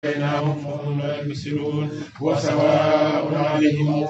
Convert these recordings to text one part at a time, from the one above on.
بينهم وهم لا يبصرون وسواء عليهم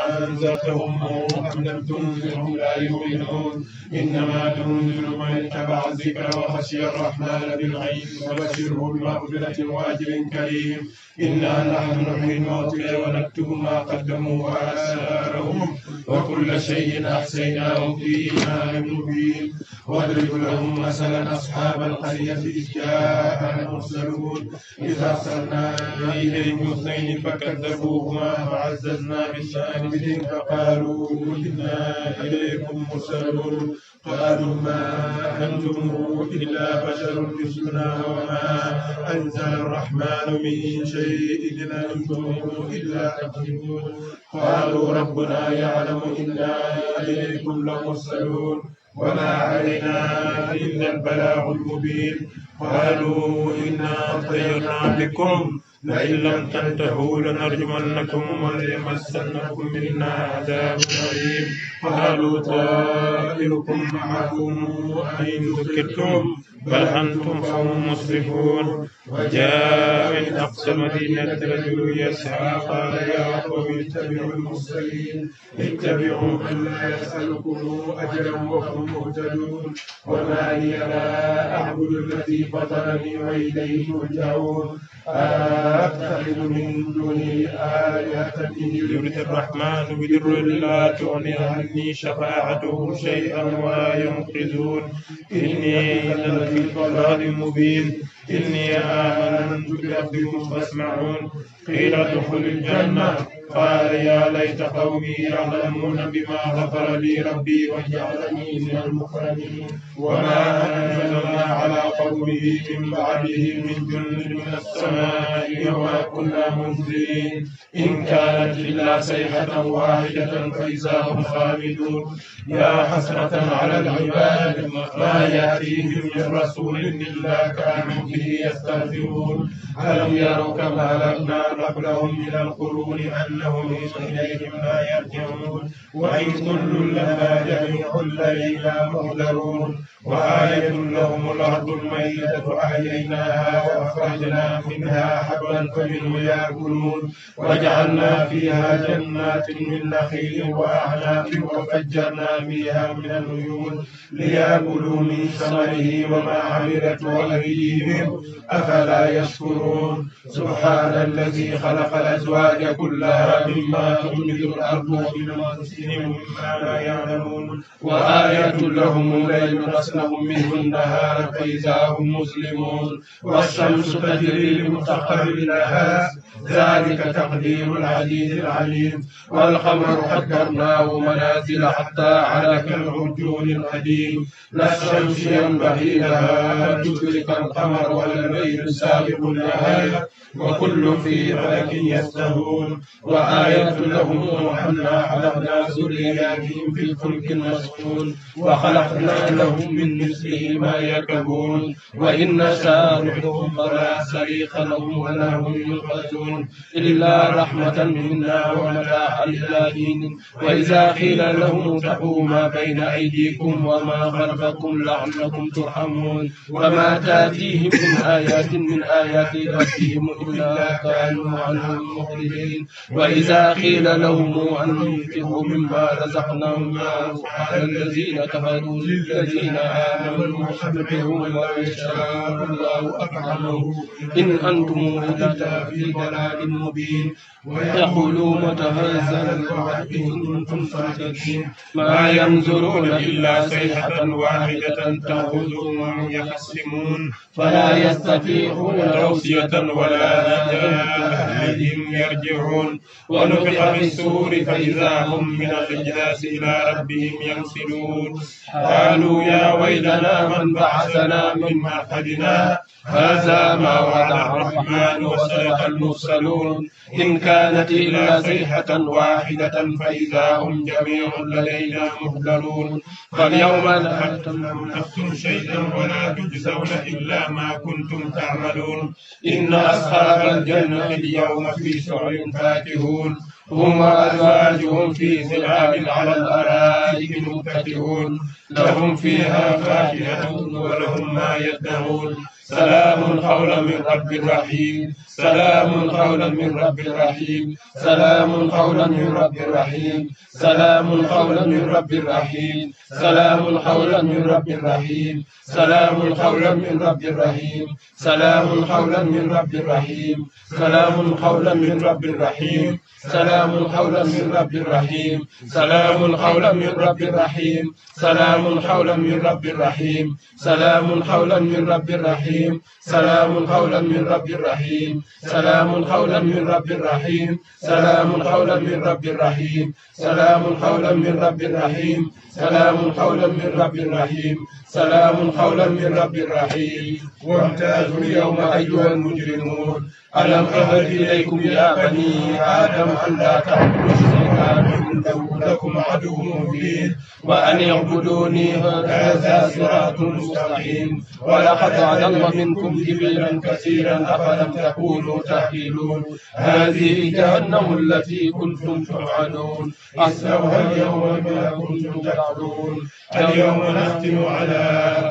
أنذرتهم أم لم تنذرهم لا يؤمنون إنما تنذر من اتبع الذكر وخشي الرحمن بالغيب فبشره بمغفرة وأجر كريم إنا نحن نحيي الموتى ونكتب ما قدموا وآثارهم وكل شيء أحصيناه في إمام مبين واضرب لهم مثلا أصحاب القرية إذ جاء المرسلون إذ أرسلنا إليهم اثنين فكذبوهما فعززنا بالثالث فقالوا إنا إليكم مرسلون قالوا ما أنتم إلا بشر مثلنا وما أنزل الرحمن من شيء إن أنتم إلا تكذبون قالوا ربنا يعلم إنا إليكم لمرسلون وما علينا إلا البلاغ المبين قالوا إنا طيرنا بكم لئن لم تنتهوا لنرجمنكم وليمسنكم منا عذاب أليم قالوا طائركم معكم أئن ذكرتم بل أنتم قوم مسرفون وجاء من أقصى المدينة رجل يسعى قال يا قوم اتبعوا المرسلين اتبعوا من لا يسألكم أجرا وهم مهتدون وما لي لا أعبد الذي فطرني وإليه ترجعون أتخذ من دونه آلهة إن يرد الرحمن بضر لا تغني عني شفاعتهم شيئا ولا ينقذون إني لفي ضلال مبين إني آمنت بربكم فاسمعون قيل ادخل الجنة قال يا ليت قومي يعلمون بما غفر لي ربي وجعلني من المكرمين وما أنزلنا على قومه من بعده من جند من السماء وما كنا منزلين إن كانت إلا صيحة واحدة فإذا هم خامدون يا حسرة على العباد ما يأتيهم من رسول إلا كانوا به يستهزئون ألم يروا كما أهلكنا قبلهم من القرون أنهم إليهم لا يرجعون وإن كل لما جميع لدينا محضرون وآية لهم الأرض الميتة أحييناها وأخرجنا منها حبا فمنه يأكلون وجعلنا فيها جنات من نخيل وأعناب وفجرنا فيها من العيون ليأكلوا من ثمره وما عملته أيديهم أفلا يشكرون سبحان الذي خلق الأزواج كلها مما تنبت الأرض ومن أنفسهم مما لا يعلمون وآية لهم الليل نسلخ منه النهار فإذا هم مسلمون والشمس تجري لمستقر لها ذلك تقدير العزيز العليم والقمر قدرناه منازل حتى على كالعرجون القديم لا الشمس ينبغي لها أن تدرك القمر ولا الليل سابق النهار وكل في فلك يسبحون وآية لهم أنا خلقنا ذرياتهم في الفلك المشحون وخلقنا لهم من مثله ما يركبون وإن نشاء نحييهم فلا صريخ لهم ولا هم ينقذون إلا رحمة منا ومتاعا إلى حين وإذا قيل لهم اتقوا ما بين أيديكم وما خلفكم لعلكم ترحمون وما تأتيهم من آيات من آيات ربهم إلا كانوا عنهم مخرجين وإذا قيل لهم أنفقوا مما رزقناهم قال الذين كفروا للذين آمنوا أنفقوا ما يشاء الله أطعمه إن أنتم إلا في ضلال مبين ويقولوا متى هذا الوعد إن كنتم صادقين ما ينظرون إلا صيحة واحدة تأخذهم وهم يخصمون فلا يستطيعون توصية ولا أهلهم يرجعون ونفخ في الصور فإذا هم من الأجداث إلى ربهم ينسلون قالوا يا ويلنا من بعثنا من مرقدنا هذا ما وعد الرحمن وصدق المرسلون إن كانت إلا صيحة واحدة فإذا هم جميع لدينا محضرون فاليوم لا تظلم نفس شيئا ولا تجزون إلا ما كنتم تعملون إن أصحاب الجنة اليوم في سعر فاكهون هم وأزواجهم في ظلال على الأرائك متكئون لهم فيها فاكهة ولهم ما يدعون سلام قولا من رب رحيم سلام قولا من رب رحيم سلام قولا من رب رحيم سلام قولا من رب رحيم سلام قولا من رب رحيم سلام قولا من رب رحيم سلام قولا من رب رحيم سلام قولا من رب رحيم سلام قولا من رب رحيم سلام قولا من رب رحيم سلام قولا من رب رحيم سلام قولا من رب رحيم سلام قولا من رب رحيم سلام قولا من رب رحيم سلام قولا من رب رحيم سلام قولا من رب رحيم سلام قولا من رب رحيم سلام قولا من رب رحيم وامتازوا اليوم أيها المجرمون ألم أعهد إليكم يا بني آدم أن لا تعبدوا الشيطان إنه لكم عدو مبين وأن اعبدوني هذا صراط مستقيم ولقد علم منكم جبلا كثيرا أفلم تكونوا تعقلون هذه جهنم التي كنتم توعدون اصلوها اليوم بما كنتم تعدون اليوم نختم على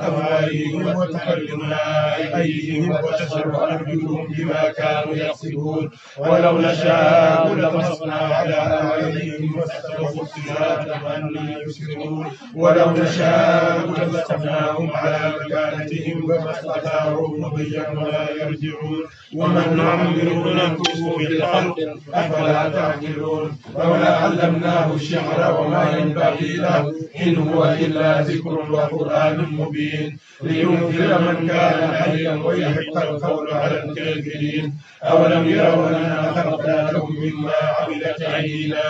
أفواههم وتكلمنا أيديهم وتشهد أرجلهم بما كانوا يكسبون ولو نشاء لمسخنا على أعينهم واستبقوا الصراط أني يبصرون ولو نشاء لمسخناهم على مكانتهم فما استطاعوا مضيا ولا يرجعون ومن نعمره ننكسه في الخلق أفلا تعقلون لولا علمناه الشعر وما ينبغي له إن هو إلا ذكر وقرآن مبين لينذر من كان حيا ويحق القول على الكافرين أولم يروا أنا خلقنا لهم مما عملت أيدينا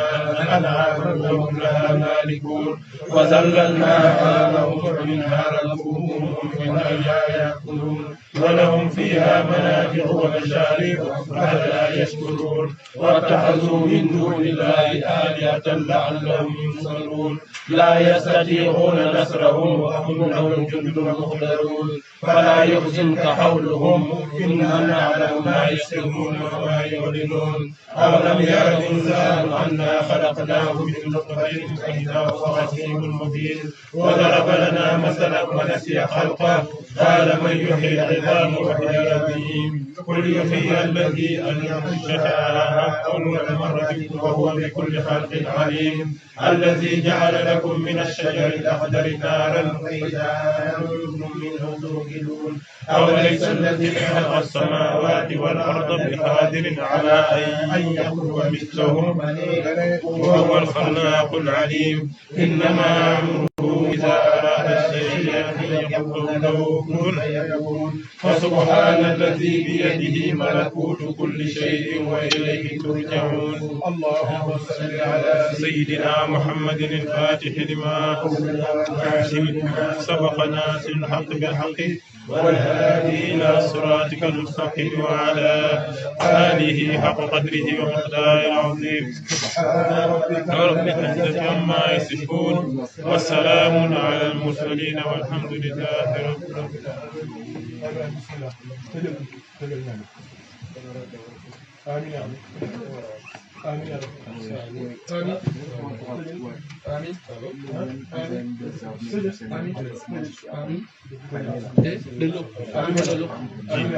أنعاما وهم لها مالكون وذللناها لهم فمنها ركوبهم ومنها يأكلون ولهم فيها منافع ومشارب أفلا يشكرون واتخذوا من دون الله آلهة لعلهم ينصرون لا يستطيعون نصرهم وهم لهم جند مهتدون فلا يحزنك قولهم إنا نعلم ما يسرون وما يعلنون أولم ير الإنسان أنا خلقناه من نطفة فإذا هو خصيم مبين وضرب لنا مثلا ونسي خلقه قال من يحيي العظام وهي رميم قل يحيي الذي أنشأها أول مرة وهو بكل خلق عليم الذي جعل لكم من الشجر الأخضر نارا فإذا أنتم منه توقدون أوليس الذي خلق السماوات والأرض بقادر على أن يخلق مثلهم وهو الخلاق العليم إنما أمره إذا أراد شيئا أن يقول له كن فيكون فسبحان الذي بيده ملكوت كل شيء وإليه ترجعون اللهم صل على سيدنا محمد الفاتح لما سبق ناس الحق بالحق والهادي إلى صراطك المستقيم وعلى آله حق قدره ومقداره العظيم سبحان ربك العزة عما يصفون وسلام على المرسلين والحمد لله رب العالمين. آمين يا رب. آمين يا رب. آمين. آمين. آمين. آمين. dulu. Amin dulu. Amin.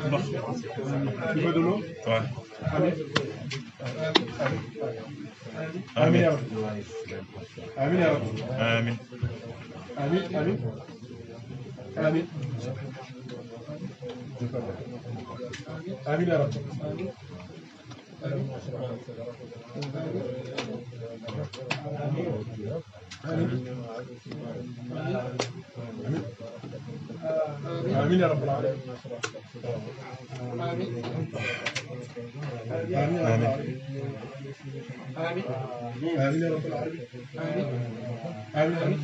Dulu. Coba dulu. Amin. Amin ya Rabbi. Amin ya Rabbi. Amin. Amin. Amin. Amin. Amin ya Rabbi. Amin. آمين يا رب العالمين. آمين. آمين. آمين. آمين يا رب العالمين. آمين. آمين.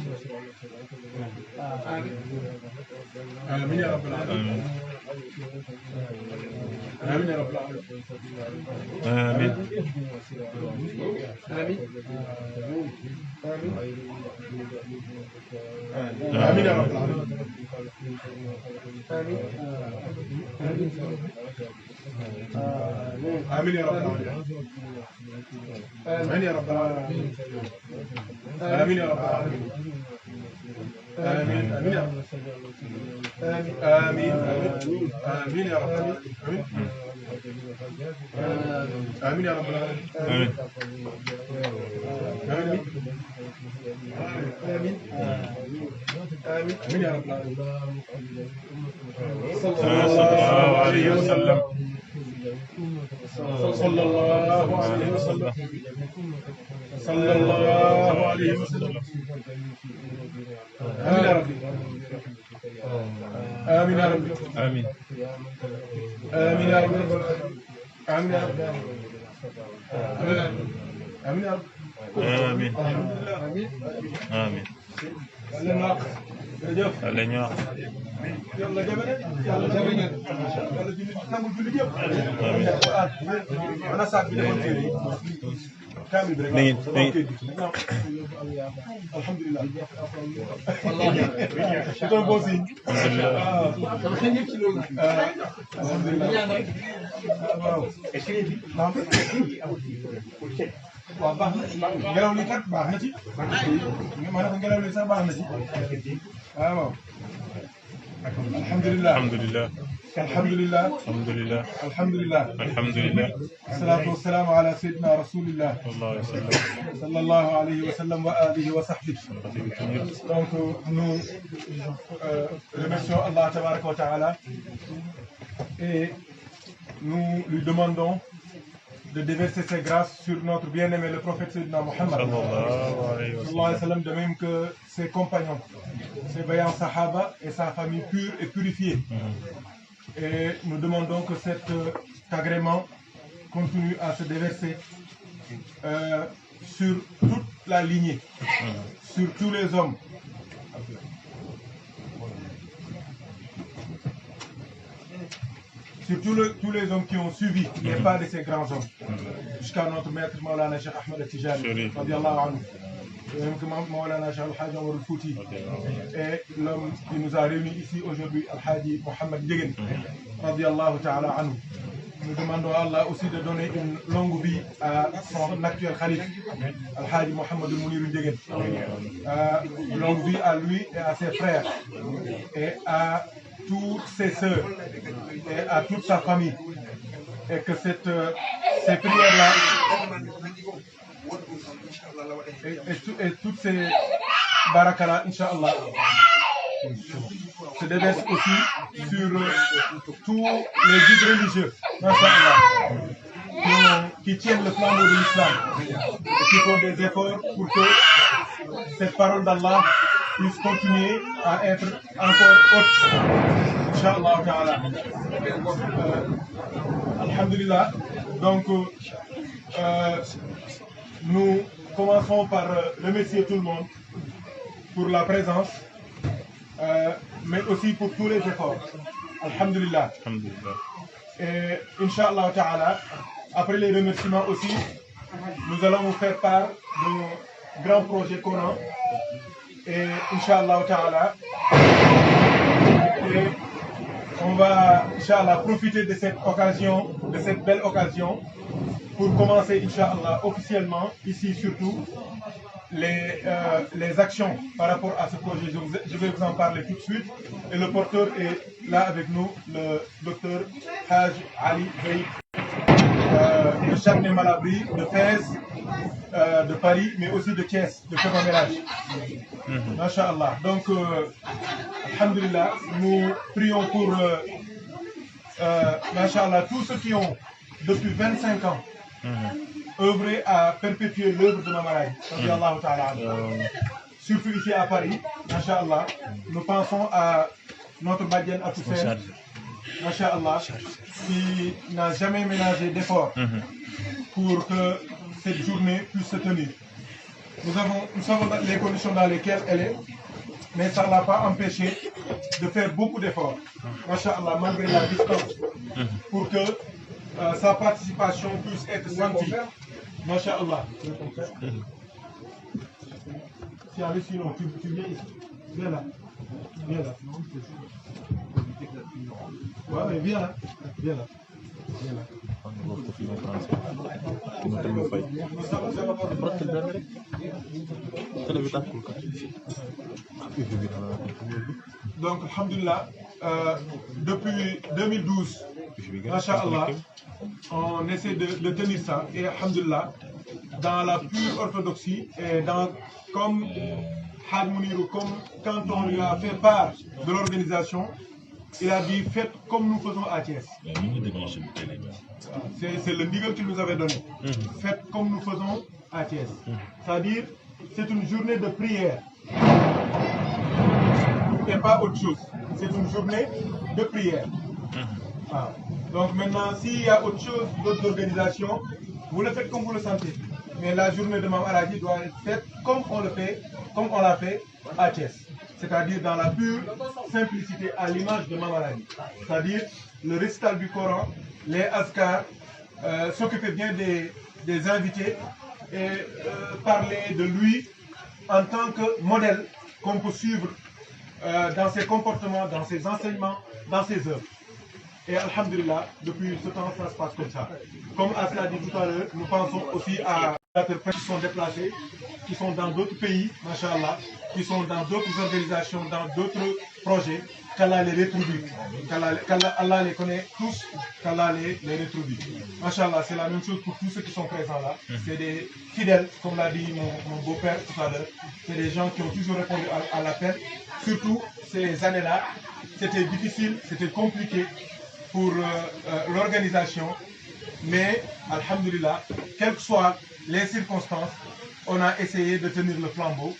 آمين يا رب العالمين. آمين يا رب العالمين. آمين. آمين. آمين يا رب العالمين. آمين. آمين يا رب العالمين. آمين يا رب العالمين. آمين يا رب العالمين. آمين آمين يا رب آمين آمين آمين يا رب آمين آمين يا رب العالمين آمين آمين آمين آمين يا رب العالمين صلى الله عليه وسلم صلى الله عليه وسلم صلى الله عليه وسلم آمين يا ربي آمين يا ربي آمين آمين يا ربي آمين يا ربي آمين يا ربي آمين الحمد لله آمين yàlla ñu wax yàlla jabane yàlla jabane yàlla julli nangul julli yëpp ana saak bi defoon téere yi kaamil bi rek alhamdulillah c'est un bon signe alhamdulillah waaw baax na ngelaw li kat baax na ci ma ne ko ngelaw li sax baax na ci waaw alhamdulillah alhamdulillah alhamdulillah alhamdulillah alhamdulillah alhamdulillah assalatu wassalamu ala sayyidina rasulillah sallallahu alayhi wa sallam wa alihi wa sahbihi. Donc nous remercions Allah tabaraka wa ta'ala et nous lui demandons de déverser ses grâces sur notre bien-aimé le prophète Sayyidina Muhammad sallallahu alayhi wa sallam, de même que ses compagnons, ses vaillants sahaba et sa famille pure et purifiée. Et nous demandons que cet agrément continue à se déverser sur toute la lignée, sur tous les hommes. Sur tous les hommes qui ont suivi les pas de ces grands hommes, jusqu'à notre maître Maulana Cheikh Ahmed Tijani, radiallahu anhu, et même que Maulana Cheikh Al-Hajj Omar Al-Fouti, et l'homme qui nous a réunis ici aujourd'hui, Al-Hajj Mohamed Degen, radiallahu ta'ala anhu. Nous demandons à Allah aussi de donner une longue vie à son actuel Khalif, Al-Hajj Mohamed Mounir Degen. Longue vie à lui et à ses frères, et à toutes ses sœurs et à toute sa famille, et que ces prières-là et toutes ces barakas-là, Inch'Allah, se déversent aussi sur tous les guides religieux, qui tiennent le flambeau de l'islam et qui font des efforts pour que cette parole d'Allah puisse continuer à être encore haute, Inch'Allah ta'ala. Alhamdulillah. Donc, nous commençons par remercier tout le monde pour la présence, mais aussi pour tous les efforts. Alhamdulillah. Et Inch'Allah ta'ala, après les remerciements aussi, nous allons vous faire part de grands projets qu'on a. Et Inch'Allah ta'ala, on va Inch'Allah profiter de cette occasion, de cette belle occasion, pour commencer Inch'Allah officiellement, ici surtout, les actions par rapport à ce projet. Je vais vous en parler tout de suite. Et le porteur est là avec nous, le docteur Haj Ali Veïk, de Châtenay Malabry, de Fès, de Paris, mais aussi de Thiès, de Kébamérage. Masha'Allah. Donc, alhamdulillah, nous prions pour, Masha'Allah, tous ceux qui ont, depuis 25 ans, œuvré à perpétuer l'œuvre de Mamaraï. Surtout ici à Paris, Masha'Allah, nous pensons à notre Badiane à Toussaint, Masha'Allah, qui n'a jamais ménagé d'efforts pour que cette journée puisse se tenir. Nous savons les conditions dans lesquelles elle est, mais ça ne l'a pas empêché de faire beaucoup d'efforts, Masha'Allah, malgré la distance, pour que sa participation puisse être sentie, Masha'Allah. Si avec sinon, tu viens ici, viens là, viens là. Ouais, mais viens là, viens là, viens là. Donc, alhamdulillah, depuis 2012, Masha'Allah, on essaie de tenir ça. Et alhamdulillah, dans la pure orthodoxie, et comme Had Mounirou, comme quand on lui a fait part de l'organisation, il a dit faites comme nous faisons à Thiès. C'est le niveau qu'il nous avait donné. Faites comme nous faisons à Thiès. C'est-à-dire, c'est une journée de prière. Et pas autre chose. C'est une journée de prière. Ah. Donc maintenant, s'il y a autre chose, d'autres organisations, vous le faites comme vous le sentez. Mais la journée de Mamaradi doit être faite comme on le fait, comme on l'a fait à Thiès. C'est-à-dire dans la pure simplicité à l'image de Mamaradi. C'est-à-dire le récital du Coran, les askars, s'occuper bien des invités et parler de lui en tant que modèle qu'on peut suivre dans ses comportements, dans ses enseignements, dans ses œuvres. Et alhamdulillah, depuis ce temps, ça se passe comme ça. Comme Asla dit tout à l'heure, nous pensons aussi à des qui sont déplacés, qui sont dans d'autres pays, machallah, qui sont dans d'autres organisations, dans d'autres projets, qu'Allah les rétribue. Qu'Allah les connaît tous, qu'Allah les rétribue. Machallah, c'est la même chose pour tous ceux qui sont présents là. C'est des fidèles, comme l'a dit mon beau-père tout à l'heure. C'est des gens qui ont toujours répondu à l'appel. Surtout ces années-là, c'était difficile, c'était compliqué pour l'organisation, mais alhamdulillah, quelles que soient les circonstances, on a essayé de tenir le flambeau.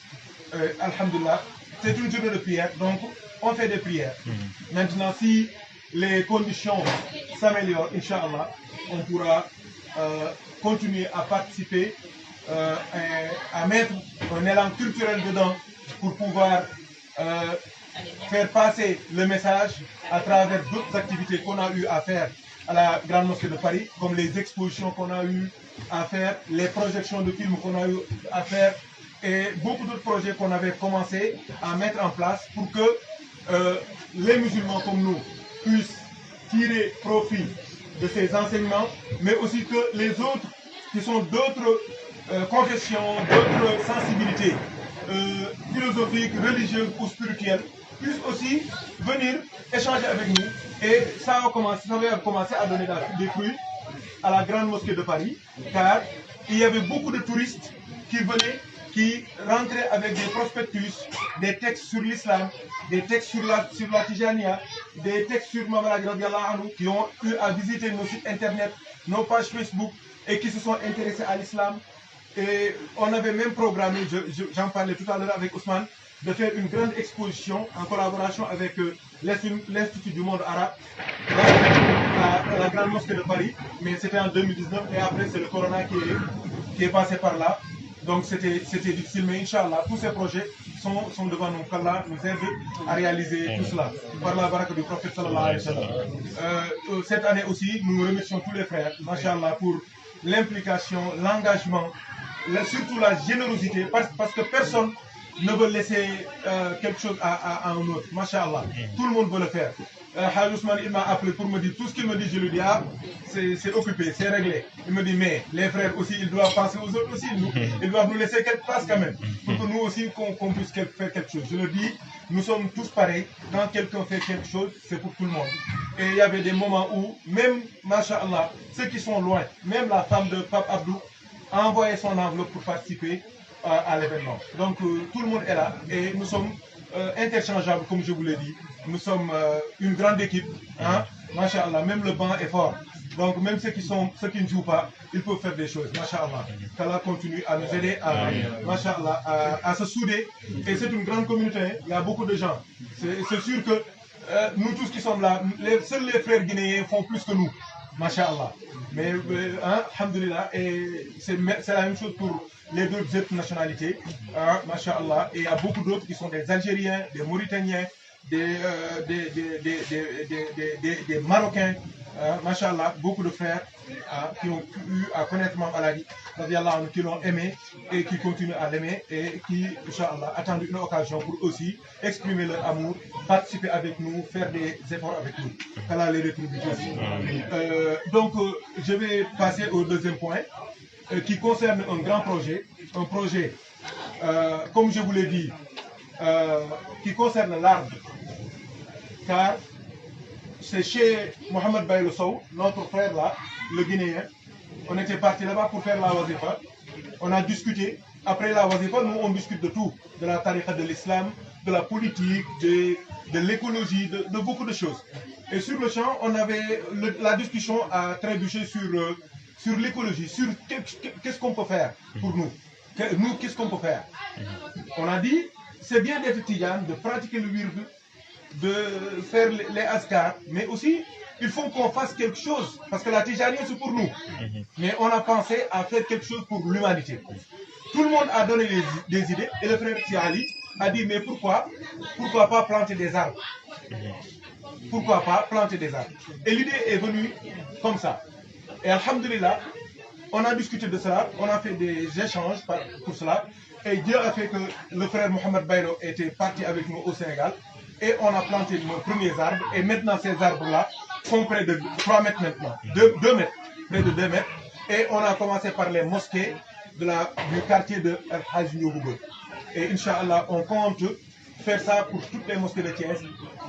Alhamdulillah, c'est une journée de prière, donc on fait des prières. Maintenant, si les conditions s'améliorent, Inch'Allah, on pourra continuer à participer, à mettre un élan culturel dedans pour pouvoir faire passer le message à travers d'autres activités qu'on a eu à faire à la Grande Mosquée de Paris, comme les expositions qu'on a eu à faire, les projections de films qu'on a eu à faire et beaucoup d'autres projets qu'on avait commencé à mettre en place pour que les musulmans comme nous puissent tirer profit de ces enseignements, mais aussi que les autres qui sont d'autres confessions, d'autres sensibilités philosophiques, religieuses ou spirituelles puissent aussi venir échanger avec nous. Et ça va commencer à donner des fruits à la Grande Mosquée de Paris, car il y avait beaucoup de touristes qui venaient, qui rentraient avec des prospectus, des textes sur l'islam, des textes sur la Tijania, des textes sur Mamaradi radiallahu anhu, qui ont eu à visiter nos sites internet, nos pages Facebook et qui se sont intéressés à l'islam. Et on avait même programmé, j'en parlais tout à l'heure avec Ousmane, de faire une grande exposition en collaboration avec l'Institut du monde arabe à la Grande Mosquée de Paris, mais c'était en 2019 et après c'est le Corona qui est passé par là. Donc c'était difficile, mais Inch'Allah, tous ces projets sont devant nous, qu'Allah nous aide à réaliser tout cela. Par la baraka du prophète sallallahu alayhi wa sallam. Cette année aussi, nous remercions tous les frères, Masha'Allah, pour l'implication, l'engagement, surtout la générosité, parce que personne ne veut laisser quelque chose à un autre. Masha'Allah, tout le monde veut le faire. Haj Ousmane, il m'a appelé pour me dire tout ce qu'il me dit, je lui dis ah, c'est occupé, c'est réglé. Il me dit mais les frères aussi, ils doivent penser aux autres aussi, ils doivent nous laisser quelque place quand même, pour que nous aussi qu'on puisse faire quelque chose. Je le dis, nous sommes tous pareils, quand quelqu'un fait quelque chose, c'est pour tout le monde. Et il y avait des moments où, même, Masha'Allah, ceux qui sont loin, même la femme de Pape Abdou, a envoyé son enveloppe pour participer à l'événement. Donc tout le monde est là et nous sommes interchangeables, comme je vous l'ai dit. Nous sommes une grande équipe, hein? Masha'Allah, même le banc est fort. Donc même ceux qui ne jouent pas, ils peuvent faire des choses, Masha'Allah. Qu'Allah continue à nous aider à se souder. Et c'est une grande communauté, il y a beaucoup de gens. C'est sûr que nous tous qui sommes là, seuls les frères guinéens font plus que nous, Masha'Allah. Mais, hein, alhamdulillah, et c'est la même chose pour les deux autres nationalités, hein, Masha'Allah. Et il y a beaucoup d'autres qui sont des Algériens, des Mauritaniens, des Marocains, machallah, beaucoup de frères qui ont eu à connaître ma maladie, qui l'ont aimé et qui continuent à l'aimer et qui, Inch'Allah, attendent une occasion pour aussi exprimer leur amour, participer avec nous, faire des efforts avec nous. Qu'Allah les rétribue. Donc, je vais passer au deuxième point qui concerne un grand projet, comme je vous l'ai dit, qui concerne l'arbre, car c'est chez Mohamed Baye Sow, notre frère là, le Guinéen. On était parti là-bas pour faire la wazifa. On a discuté. Après la wazifa, nous on discute de tout. De la tariqa de l'islam, de la politique, de l'écologie, de beaucoup de choses. Et sur le champ, on avait la discussion a trébuché sur l'écologie, sur qu'est-ce qu'on peut faire pour nous. Nous, qu'est-ce qu'on peut faire. On a dit, c'est bien d'être tijan, de pratiquer le wird, de faire les askars, mais aussi il faut qu'on fasse quelque chose, parce que la tijanie c'est pour nous. Mais on a pensé à faire quelque chose pour l'humanité. Tout le monde a donné des idées, et le frère Tiali a dit, mais pourquoi pas planter des arbres? Pourquoi pas planter des arbres? Et l'idée est venue comme ça. Et alhamdulillah, on a discuté de cela, on a fait des échanges pour cela, et Dieu a fait que le frère Mohamed Baylo était parti avec nous au Sénégal, et on a planté nos premiers arbres, et maintenant ces arbres-là sont près de 3 mètres maintenant, 2 mètres, près de 2 mètres, et on a commencé par les mosquées du quartier de El Hadj Ndiougou. Et Inch'Allah, on compte faire ça pour toutes les mosquées de Thiès,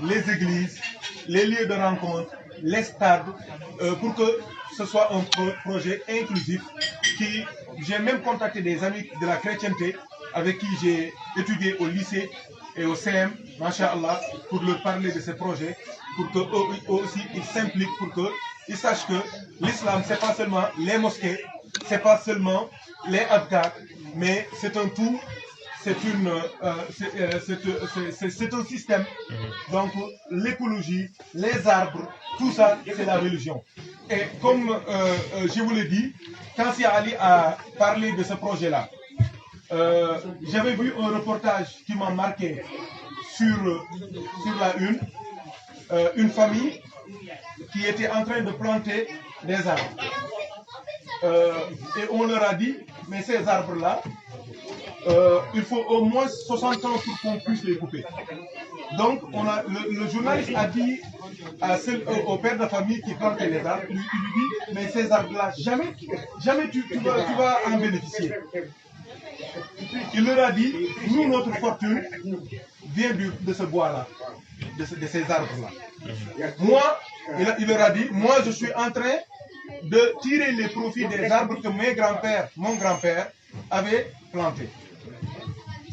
les églises, les lieux de rencontre, les stades, pour que ce soit un projet inclusif. J'ai même contacté des amis de la chrétienté avec qui j'ai étudié au lycée et au CM, Masha'Allah, pour leur parler de ces projets, pour qu'eux aussi ils s'impliquent, pour qu'ils sachent que l'islam, ce n'est pas seulement les mosquées, ce n'est pas seulement les adkars, mais c'est un tout, c'est un système. Donc l'écologie, les arbres, tout ça, c'est la religion. Et comme je vous l'ai dit, quand Sia Ali a parlé de ce projet-là, j'avais vu un reportage qui m'a marqué sur la une famille qui était en train de planter des arbres. Et on leur a dit, mais ces arbres-là, il faut au moins 60 ans pour qu'on puisse les couper. Donc le journaliste a dit au père de famille qui plantait les arbres, il lui dit, mais ces arbres-là, jamais tu vas en bénéficier. Il leur a dit, nous, notre fortune vient de ce bois-là, de ces arbres-là. Moi, il leur a dit, moi je suis en train de tirer les profits des arbres que mon grand-père avait plantés.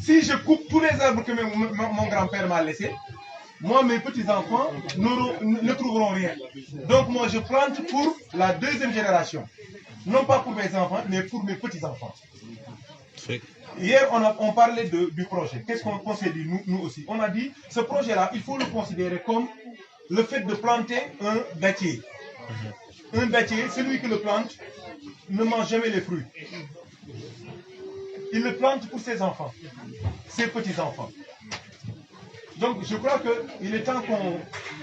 Si je coupe tous les arbres que mon grand-père m'a laissés, moi, mes petits-enfants ne trouveront rien. Donc moi, je plante pour la deuxième génération. Non pas pour mes enfants, mais pour mes petits-enfants. Hier, on parlait du projet. Qu'est-ce qu'on s'est dit, nous aussi? On a dit, ce projet-là, il faut le considérer comme le fait de planter un dattier. Un dattier, celui qui le plante, ne mange jamais les fruits. Il le plante pour ses enfants, ses petits-enfants. Donc, je crois qu'il est temps qu'on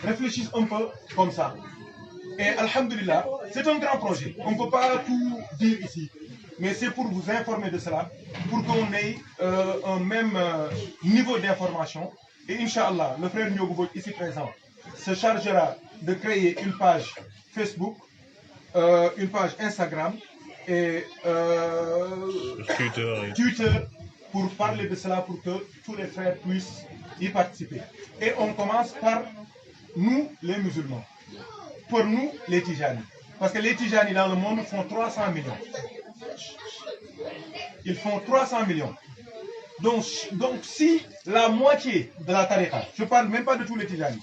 réfléchisse un peu comme ça. Et alhamdulillah, c'est un grand projet. On ne peut pas tout dire ici. Mais c'est pour vous informer de cela, pour qu'on ait un même niveau d'information. Et Inch'Allah, le frère Ndiougou ici présent se chargera de créer une page Facebook, une page Instagram et Twitter pour parler de cela, pour que tous les frères puissent y participer. Et on commence par nous, les musulmans. Pour nous, les Tijani. Parce que les Tijani dans le monde font 300 millions. Ils font 300 millions. Donc si la moitié de la tariqa, je ne parle même pas de tous les Tijani,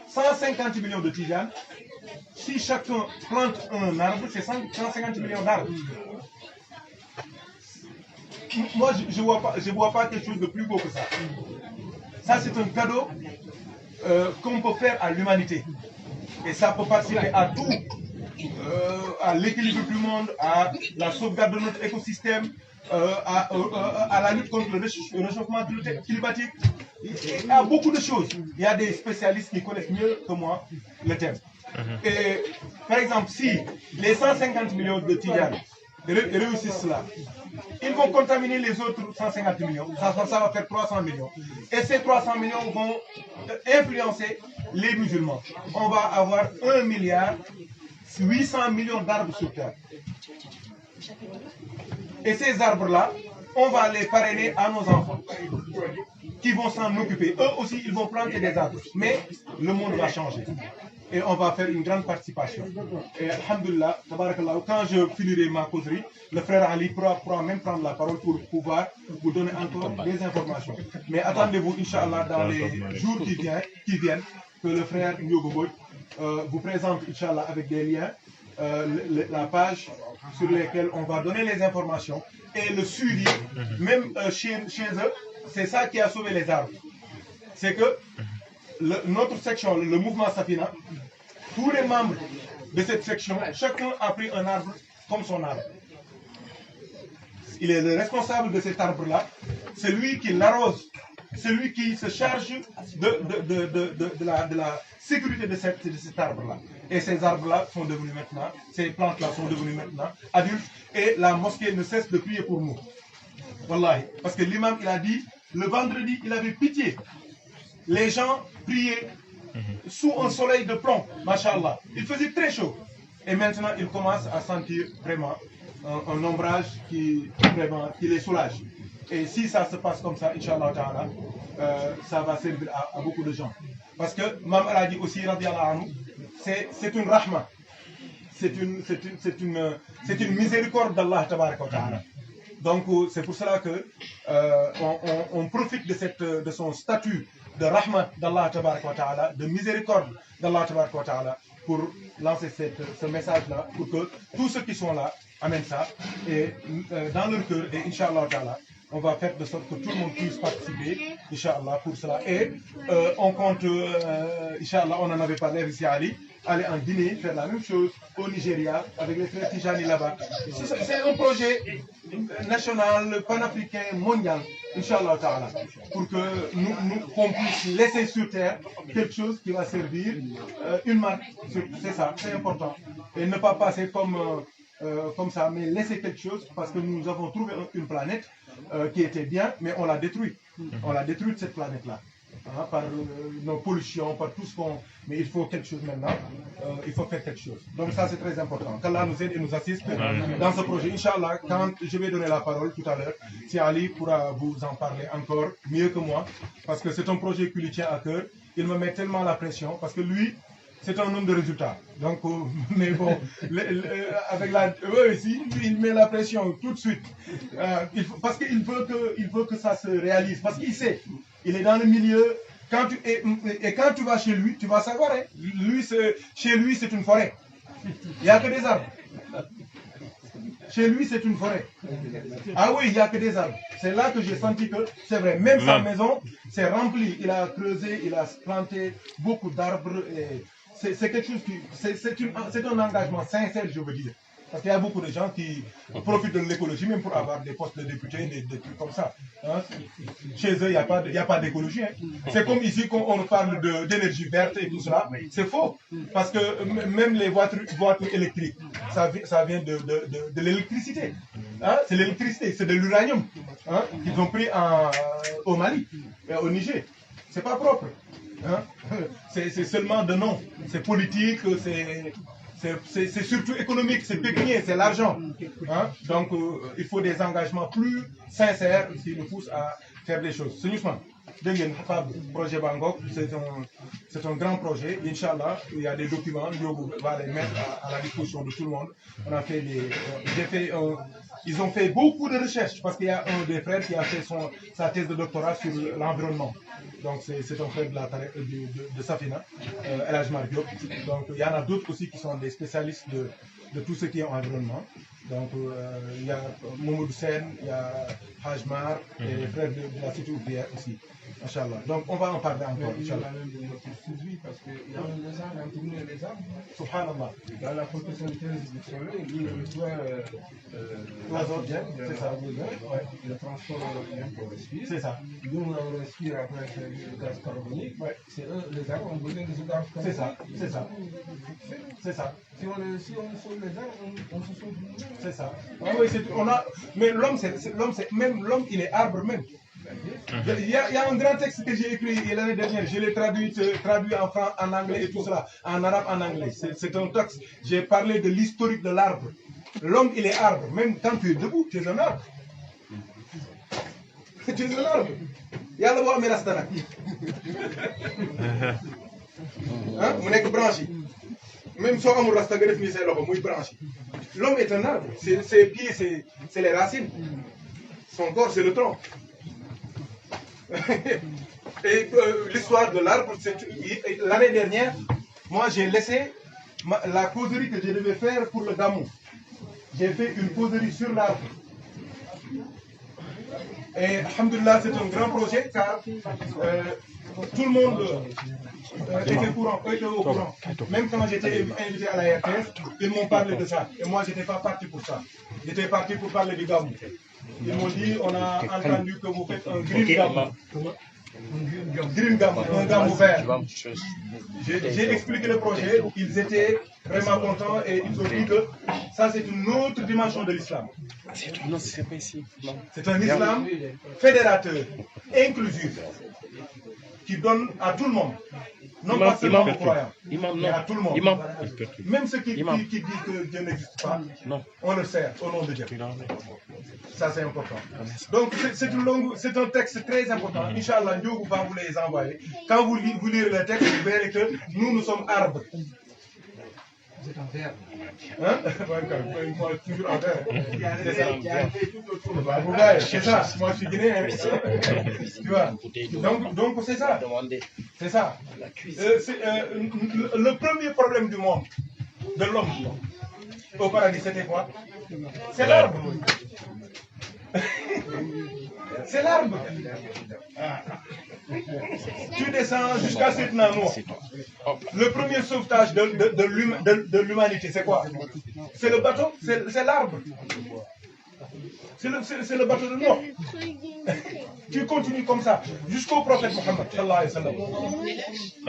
150 millions de Tijani, si chacun plante un arbre, c'est 150 millions d'arbres. Moi, je ne vois pas quelque chose de plus beau que ça. Ça, c'est un cadeau qu'on peut faire à l'humanité. Et ça peut participer à tout. À l'équilibre du monde, à la sauvegarde de notre écosystème, à la lutte contre le réchauffement climatique, et à beaucoup de choses. Il y a des spécialistes qui connaissent mieux que moi le thème. Et par exemple, si les 150 millions de Tidjane réussissent cela, ils vont contaminer les autres 150 millions. Ça va faire 300 millions. Et ces 300 millions vont influencer les musulmans. On va avoir 1 milliard 800 millions d'arbres sur terre. Et ces arbres-là, on va les parrainer à nos enfants qui vont s'en occuper. Eux aussi, ils vont planter des arbres. Mais le monde va changer. Et on va faire une grande participation. Et alhamdoulilah, quand je finirai ma causerie, le frère Ali pourra même prendre la parole pour pouvoir vous donner encore des informations. Mais attendez-vous, Inch'Allah, dans les jours qui viennent, que le frère Ndiogo vous présente, Inch'Allah, avec des liens, la page sur laquelle on va donner les informations et le suivi, même chez eux, c'est ça qui a sauvé les arbres. C'est que notre section, le mouvement Safina, tous les membres de cette section, chacun a pris un arbre comme son arbre. Il est le responsable de cet arbre-là, c'est lui qui l'arrose, c'est lui qui se charge de la sécurité de cet arbre-là. Et ces arbres-là sont devenus maintenant, ces plantes-là sont devenues maintenant adultes, et la mosquée ne cesse de prier pour nous. Wallahi. Parce que l'imam, il a dit, le vendredi, il avait pitié. Les gens priaient sous un soleil de plomb, machallah. Il faisait très chaud. Et maintenant, il commence à sentir vraiment un ombrage qui les soulage. Et si ça se passe comme ça, Inch'Allah Ta'ala, ça va servir à beaucoup de gens. Parce que Mam a dit aussi, c'est une rahma. C'est une miséricorde d'Allah Ta'ala. Donc c'est pour cela que on profite de son statut de rahma d'Allah Ta'ala, de miséricorde d'Allah Ta'ala, pour lancer ce message-là, pour que tous ceux qui sont là amènent ça, et dans leur cœur, et Inch'Allah Ta'ala, on va faire de sorte que tout le monde puisse participer, Inch'Allah, pour cela. Et on compte, Inch'Allah, on en avait parlé avec Ali, aller en Guinée, faire la même chose au Nigeria, avec les frères Tijani là-bas. C'est un projet national, panafricain, mondial, Inch'Allah Ta'ala, pour que qu'on puisse laisser sur terre quelque chose qui va servir une marque. C'est ça, c'est important. Et ne pas passer comme ça, mais laisser quelque chose, parce que nous avons trouvé une planète qui était bien, mais on l'a détruite. On l'a détruite, cette planète-là. Hein, par nos pollutions, par tout ce qu'on... Mais il faut quelque chose maintenant, il faut faire quelque chose. Donc ça, c'est très important. Qu'Allah nous aide et nous assiste dans ce projet. Inch'Allah, quand je vais donner la parole tout à l'heure, si Ali pourra vous en parler encore mieux que moi, parce que c'est un projet qui lui tient à cœur. Il me met tellement la pression, parce que lui, c'est un homme de résultats. Donc, mais bon, avec la... Oui, si, il met la pression tout de suite. Parce qu'il veut que ça se réalise. Parce qu'il sait, il est dans le milieu. Et quand tu vas chez lui, tu vas savoir, hein, chez lui, c'est une forêt. Il n'y a que des arbres. Chez lui, c'est une forêt. Ah oui, il n'y a que des arbres. C'est là que j'ai senti que c'est vrai. Même sa maison, c'est rempli. Il a creusé, il a planté beaucoup d'arbres. C'est quelque chose qui... C'est un engagement sincère, je veux dire. Parce qu'il y a beaucoup de gens qui profitent de l'écologie, même pour avoir des postes de députés, des trucs comme ça. Hein? Chez eux, il n'y a pas d'écologie. Hein? C'est comme ici, quand on parle d'énergie verte et tout cela. C'est faux. Parce que même les voitures électriques, ça vient de l'électricité. Hein? C'est l'électricité, c'est de l'uranium, hein? Qu'ils ont pris au Mali, au Niger. C'est pas propre. Hein? C'est seulement de nom. C'est politique, c'est surtout économique, c'est pécunier, c'est l'argent. Hein? Donc, il faut des engagements plus sincères qui nous poussent à faire des choses. C'est justement, le projet Bangkok, c'est un grand projet. Inch'Allah, il y a des documents, on va les mettre à la disposition de tout le monde. On a fait ils ont fait beaucoup de recherches, parce qu'il y a un des frères qui a fait sa thèse de doctorat sur l'environnement. Donc c'est un frère de Safina, El Ajmar Diop. Donc il y en a d'autres aussi qui sont des spécialistes de tout ce qui est environnement. Donc il y a Momoud Sen, il y a Hajmar et les frères de la cité ouvrière aussi. Machallah. Donc on va en parler encore, Inch'Allah. même de notre survie, parce qu'il y a un lézard entre nous et les arbres. Subhanallah. Dans la photosynthèse du soleil, lui, il reçoit l'oxygène, c'est ça. il le transforme en oxygène qu'on respire. C'est ça. Nous, on respire après le gaz carbonique. Ouais. C'est eux, les arbres, ont besoin de ce gaz carbonique. C'est ça, c'est ça. C'est ça. Si on sauve les arbres, on se sauve nous-mêmes. C'est ça. Ah oui, mais l'homme, même l'homme, il est arbre même. Il y a un grand texte que j'ai écrit l'année dernière, je l'ai traduit en anglais et tout cela, en arabe, en anglais. C'est un texte, j'ai parlé de l'historique de l'arbre. L'homme, il est arbre, même quand tu es debout, tu es un arbre. Tu es un arbre. Yalla bo amé rasta nak. Hein, mu nek branche. Même si on rasta nga def ni say loxo muy branche. L'homme est un arbre, ses pieds c'est les racines. Son corps c'est le tronc. Et l'histoire de l'arbre, l'année dernière, moi j'ai laissé la causerie que je devais faire pour le Gamou. J'ai fait une causerie sur l'arbre. Et alhamdoulilah, c'est un grand projet car tout le monde était au courant. Même quand j'étais invité à la RTS, ils m'ont parlé de ça. Et moi, je n'étais pas parti pour ça. J'étais parti pour parler du Gamou. Ils m'ont dit, on a entendu que vous faites un green Gamou. Green Gamou, un Gamou vert. J'ai expliqué le projet, ils étaient vraiment contents et ils ont dit que ça c'est une autre dimension de l'islam. Non, c'est pas ici. C'est un islam fédérateur, inclusif, qui donne à tout le monde. Non pas seulement aux croyants, mais à tout le monde. Même ceux qui disent que Dieu n'existe pas, on le sert au nom de Dieu. Ça c'est important. Donc c'est un texte très important. Inch'Allah, Dieu va vous les envoyer. Quand vous lirez le texte, vous verrez que nous sommes arbres. Vous êtes en verre. Hein? Moi, toujours en verre. C'est ça. C'est ça. Moi, je suis guinéen. Tu vois? Donc c'est ça. C'est ça. Le premier problème du monde, de l'homme, au paradis, c'était quoi? C'est l'arbre. C'est l'arbre. Tu descends jusqu'à cette Namour. Le premier sauvetage de l'humanité, c'est quoi? C'est le bateau, c'est l'arbre. C'est le bateau de Noir. Tu continues comme ça jusqu'au prophète Mohammed.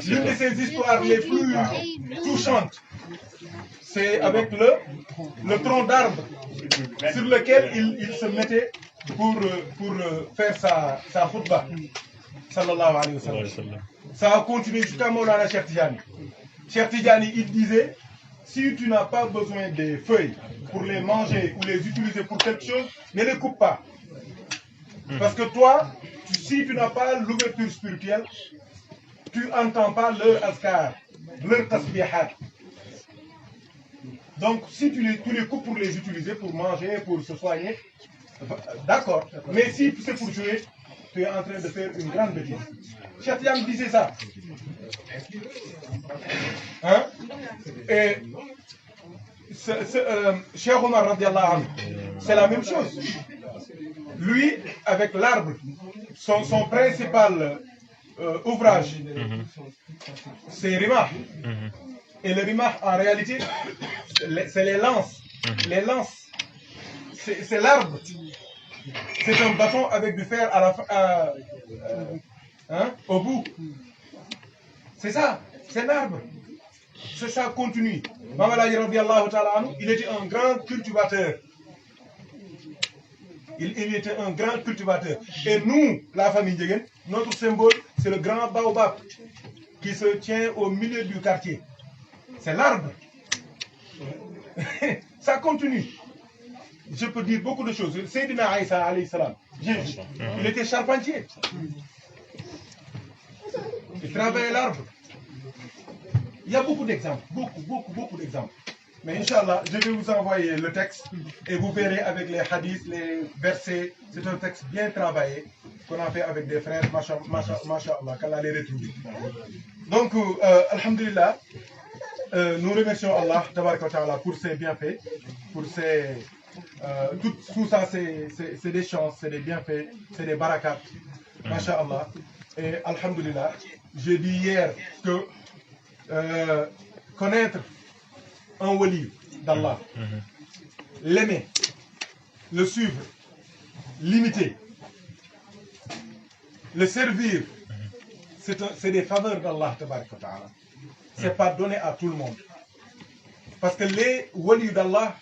L'une de ses histoires les plus touchantes, c'est avec le tronc d'arbre sur lequel il se mettait pour faire sa khutbah. Sallallahu alayhi wa sallam. Ça a continué jusqu'à Maulana Cheikh Tidjani. Cheikh Tidjani, il disait, si tu n'as pas besoin des feuilles pour les manger ou les utiliser pour quelque chose, ne les coupe pas. Parce que toi, si tu n'as pas l'ouverture spirituelle, tu n'entends pas leur azkar, leur tasbihat. Donc, si tu les coupes pour les utiliser, pour manger, pour se soigner, d'accord. Mais si c'est pour jouer, tu es en train de faire une grande bêtise. Cheikh Tidjani disait ça. Hein? Et Cheikh Omar radiallahu anhu, c'est la même chose. Lui, avec l'arbre, son principal ouvrage, c'est Rimah. Et le Rimah, en réalité, c'est les lances. Les lances, c'est l'arbre. C'est un bâton avec du fer à la au bout. C'est ça, c'est l'arbre. C'est ça continue. Il était un grand cultivateur. Il était un grand cultivateur. Et nous, la famille Djegen, notre symbole, c'est le grand baobab qui se tient au milieu du quartier. C'est l'arbre. Ça continue. Je peux dire beaucoup de choses. Sayyidina Aïssa alayhi salam, Jésus, il était charpentier. Il travaillait l'arbre. Il y a beaucoup d'exemples, beaucoup d'exemples. Mais Inch'Allah, je vais vous envoyer le texte et vous verrez avec les hadiths, les versets. C'est un texte bien travaillé qu'on a fait avec des frères, Masha'Allah, qu'Allah les retrouve. Donc, Alhamdulillah, nous remercions Allah Tabaraka wa Ta'ala pour ses bienfaits, pour ses... tout ça, c'est des chances, c'est des bienfaits, c'est des barakats. Masha'Allah. Et alhamdulillah, j'ai dit hier que connaître un wali d'Allah, l'aimer, le suivre, l'imiter, le servir, c'est des faveurs d'Allah. Ce n'est pas donné à tout le monde. Parce que les walis d'Allah,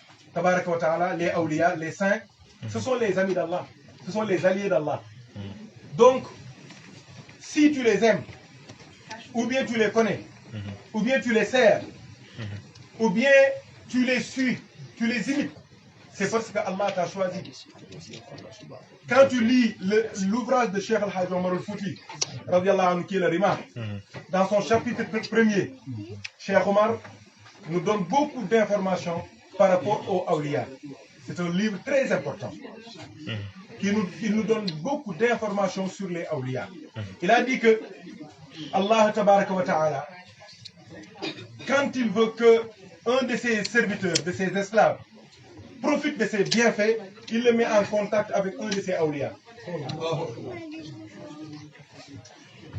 les awliya, les saints, ce sont les amis d'Allah, ce sont les alliés d'Allah. Donc, si tu les aimes, ou bien tu les connais, ou bien tu les sers, ou bien tu les suis, tu les imites, c'est parce que Allah t'a choisi. Quand tu lis l'ouvrage de Cheikh Al-Hajj Omar Al-Fouti, radiallahu anhu, qui est le Rimah, dans son chapitre premier, Cheikh Omar nous donne beaucoup d'informations par rapport aux awliya. C'est un livre très important. Il nous donne beaucoup d'informations sur les awliya. Il a dit que Allah tabaraka wa ta'ala, quand il veut que un de ses serviteurs, de ses esclaves, profite de ses bienfaits, il le met en contact avec un de ses awliya.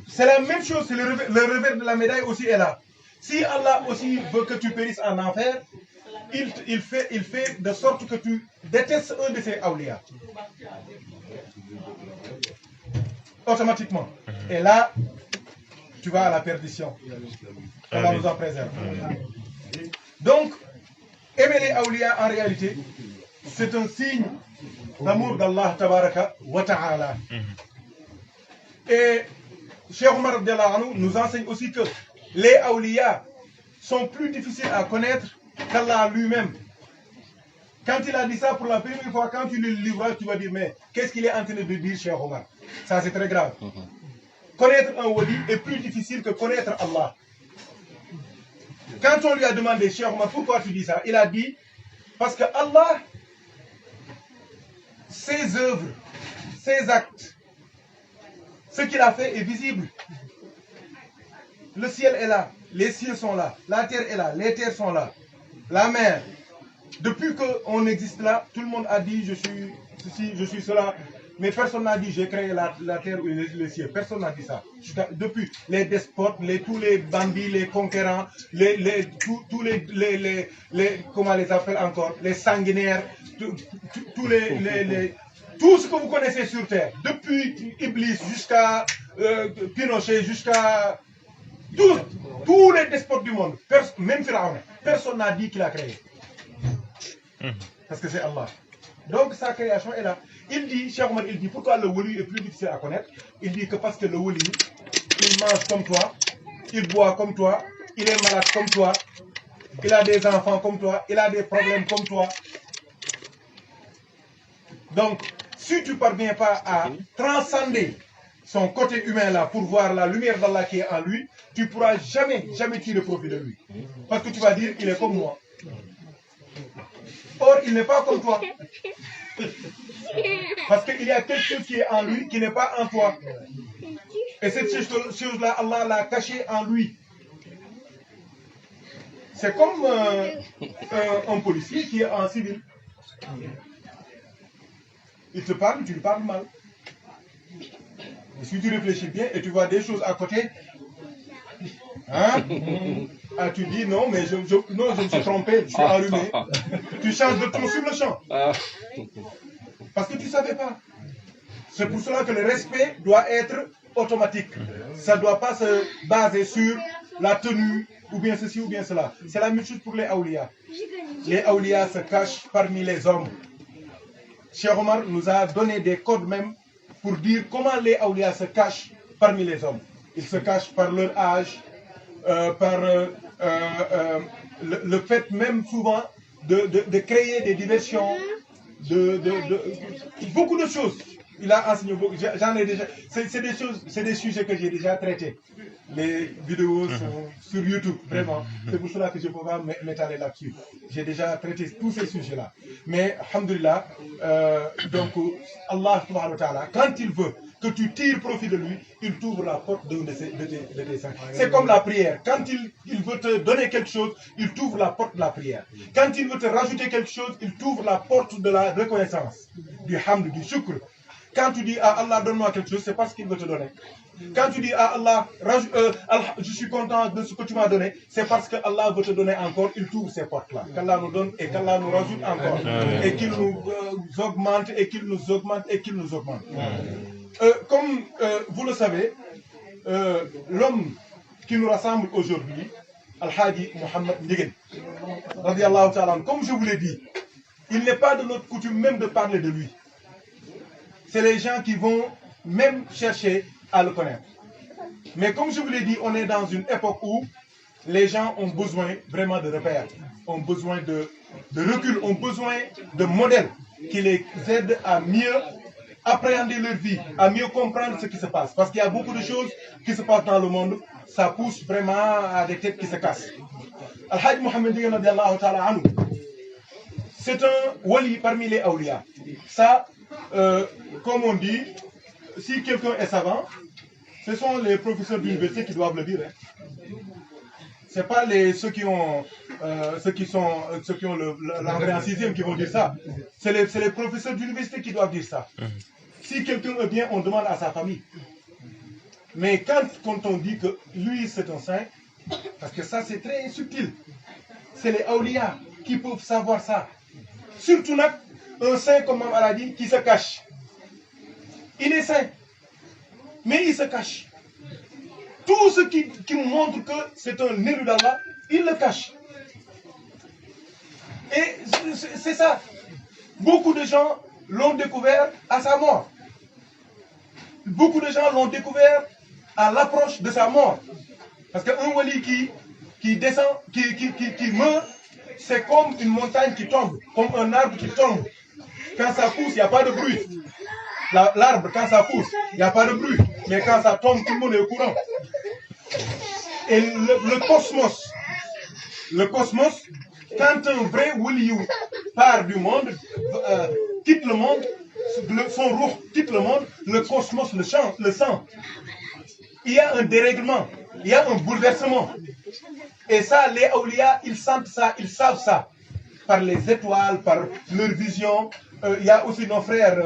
C'est la même chose, c'est le revers de la médaille aussi est là. Si Allah aussi veut que tu périsses en enfer, il fait de sorte que tu détestes un de ses awliya. Automatiquement. Et là, tu vas à la perdition. Allah nous en préserve. Donc, aimer les awliya en réalité, c'est un signe d'amour d'Allah tabaraka wa ta'ala. Et Cheikh Omar nous enseigne aussi que les awliya sont plus difficiles à connaître qu'Allah lui-même. Quand il a dit ça pour la première fois, quand tu lis le livre, tu vas dire, mais qu'est-ce qu'il est en train de dire, Cheikh Omar? Ça, c'est très grave. Connaître un wali est plus difficile que connaître Allah. Quand on lui a demandé, Cheikh Omar, pourquoi tu dis ça? Il a dit, parce que Allah, ses œuvres, ses actes, ce qu'il a fait est visible. Le ciel est là, les cieux sont là, la terre est là, les terres sont là, la mer. Depuis qu'on existe là, tout le monde a dit je suis ceci, je suis cela, mais personne n'a dit j'ai créé la terre ou le ciel. Personne n'a dit ça. Depuis les despotes, tous les bandits, les conquérants, tous les comment les appelle encore, les sanguinaires, tout ce que vous connaissez sur terre, depuis Iblis jusqu'à Pinochet, jusqu'à tous les despotes du monde, même Pharaon, personne n'a dit qu'il a créé. Parce que c'est Allah. Donc sa création est là. Il dit, Cheikh Omar, il dit, pourquoi le wali est plus difficile à connaître? Il dit que parce que le wali, il mange comme toi, il boit comme toi, il est malade comme toi, il a des enfants comme toi, il a des problèmes comme toi. Donc, si tu ne parviens pas à transcender son côté humain là pour voir la lumière d'Allah qui est en lui, tu ne pourras jamais tirer profit de lui. Parce que tu vas dire, il est comme moi. Or, il n'est pas comme toi. Parce qu'il y a quelque chose qui est en lui qui n'est pas en toi. Et cette chose-là, Allah l'a cachée en lui. C'est comme un policier qui est en civil. Il te parle, tu lui parles mal. Et si tu réfléchis bien et tu vois des choses à côté, hein? Ah, tu dis non, mais je me suis trompé, je suis allumé. Tu changes de ton sur le champ. Parce que tu ne savais pas. C'est pour cela que le respect doit être automatique. Ça ne doit pas se baser sur la tenue, ou bien ceci, ou bien cela. C'est la même chose pour les awliya. Les awliya se cachent parmi les hommes. Cheikh Omar nous a donné des codes même pour dire comment les awliya se cachent parmi les hommes. Ils se cachent par leur âge, par le fait même souvent de créer des diversions, beaucoup de choses. Il a enseigné beaucoup, j'en ai déjà, c'est des sujets que j'ai déjà traités. Les vidéos sont sur YouTube, vraiment. C'est pour cela que je ne peux pas m'étaler là-dessus. J'ai déjà traité tous ces sujets-là. Mais, alhamdoulilah, donc, Allah, subhanahu wa ta'ala, quand il veut que tu tires profit de lui, il t'ouvre la porte de tes saints. C'est comme la prière. Quand il veut te donner quelque chose, il t'ouvre la porte de la prière. Quand il veut te rajouter quelque chose, il t'ouvre la porte de la reconnaissance, du hamd, du shukr. Quand tu dis à Allah, donne-moi quelque chose, c'est parce qu'il veut te donner. Quand tu dis à Allah, je suis content de ce que tu m'as donné, c'est parce que Allah veut te donner encore, il t'ouvre ces portes-là. Qu'Allah nous donne et qu'Allah nous rajoute encore. Et qu'il nous augmente, et qu'il nous augmente, et qu'il nous augmente. Comme vous le savez, l'homme qui nous rassemble aujourd'hui, Al-Hadi Mohamed Ndieguene, radiallahu ta'ala, comme je vous l'ai dit, il n'est pas de notre coutume même de parler de lui. C'est les gens qui vont même chercher à le connaître. Mais comme je vous l'ai dit, on est dans une époque où les gens ont besoin vraiment de repères, ont besoin de recul, ont besoin de modèles qui les aident à mieux appréhender leur vie, à mieux comprendre ce qui se passe. Parce qu'il y a beaucoup de choses qui se passent dans le monde, ça pousse vraiment à des têtes qui se cassent. Al-Hajj Mohamed Ndieguene radiallahu ta'ala anhu, c'est un wali parmi les awliya. Ça, comme on dit, si quelqu'un est savant, ce sont les professeurs d'université qui doivent le dire. Hein. Ce n'est pas ceux qui ont l'entrée en sixième qui vont dire ça. C'est les professeurs d'université qui doivent dire ça. Si quelqu'un est bien, on demande à sa famille. Mais quand on dit que lui c'est un saint, parce que ça c'est très subtil, c'est les awliya qui peuvent savoir ça. Surtout un saint comme Mame Alhaji qui se cache. Il est saint, mais il se cache. Tout ce qui montre que c'est un élu d'Allah, il le cache. Et c'est ça. Beaucoup de gens l'ont découvert à sa mort. Beaucoup de gens l'ont découvert à l'approche de sa mort. Parce qu'un wali qui descend, qui meurt, c'est comme une montagne qui tombe, comme un arbre qui tombe. Quand ça pousse, il n'y a pas de bruit. L'arbre, quand ça pousse, il n'y a pas de bruit. Mais quand ça tombe, tout le monde est au courant. Et le cosmos, quand un vrai waliou part du monde, quitte le monde, son ruh quitte le monde, le cosmos le sent. Il y a un dérèglement, il y a un bouleversement. Et ça, les awliya, ils sentent ça, ils savent ça. Par les étoiles, par leur vision. Il y a aussi nos frères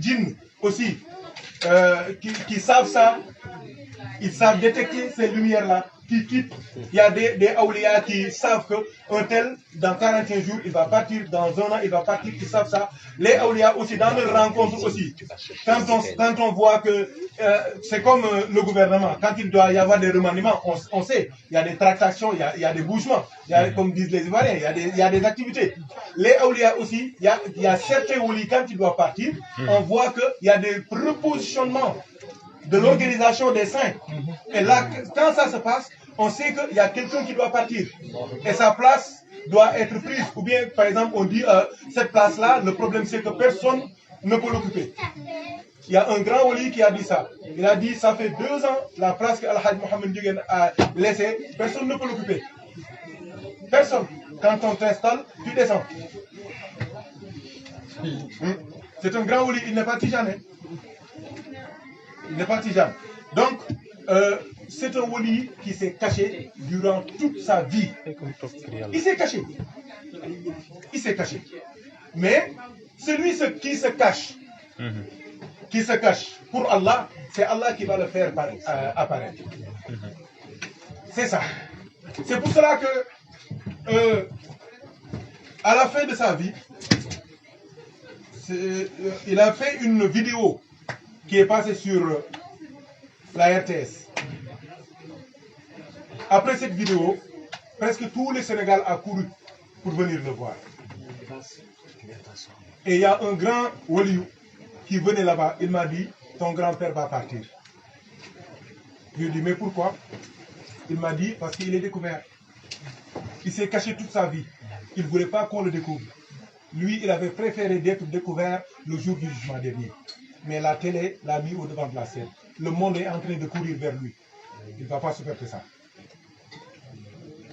djinns aussi, qui savent ça. Ils savent détecter ces lumières-là qui quittent. Il y a des awliya qui savent qu'un tel, dans 41 jours, il va partir, dans un an, il va partir, ils savent ça. Les awliya aussi, dans leurs rencontres aussi, quand on voit que c'est comme le gouvernement, quand il doit y avoir des remaniements, on sait, il y a des tractations, il y a des bougements, comme disent les Ivoiriens, il y a des activités. Les awliya aussi, il y a certains awliya, quand ils doivent partir, on voit qu'il y a des repositionnements de l'organisation des saints. Et là, quand ça se passe, on sait qu'il y a quelqu'un qui doit partir. Et sa place doit être prise. Ou bien, par exemple, on dit, cette place-là, le problème c'est que personne ne peut l'occuper. Il y a un grand wali qui a dit ça. Il a dit, ça fait 2 ans, la place que Al-Hajj Mohamed Ndieguene a laissée, personne ne peut l'occuper. Personne. Quand on t'installe, tu descends. C'est un grand wali, il n'est pas tijane. Il n'est pas tijane. Donc, c'est un wali qui s'est caché durant toute sa vie. Il s'est caché. Il s'est caché. Mais celui qui se cache, pour Allah, c'est Allah qui va le faire apparaître. C'est ça. C'est pour cela que, à la fin de sa vie, il a fait une vidéo qui est passée sur la RTS. Après cette vidéo, presque tout le Sénégal a couru pour venir le voir. Et il y a un grand waliou qui venait là-bas, il m'a dit, ton grand-père va partir. Je lui ai dit, mais pourquoi? Il m'a dit, parce qu'il est découvert. Il s'est caché toute sa vie. Il ne voulait pas qu'on le découvre. Lui, il avait préféré d'être découvert le jour du jugement dernier. Mais la télé l'a mis au devant de la scène. Le monde est en train de courir vers lui. Il ne va pas supporter ça.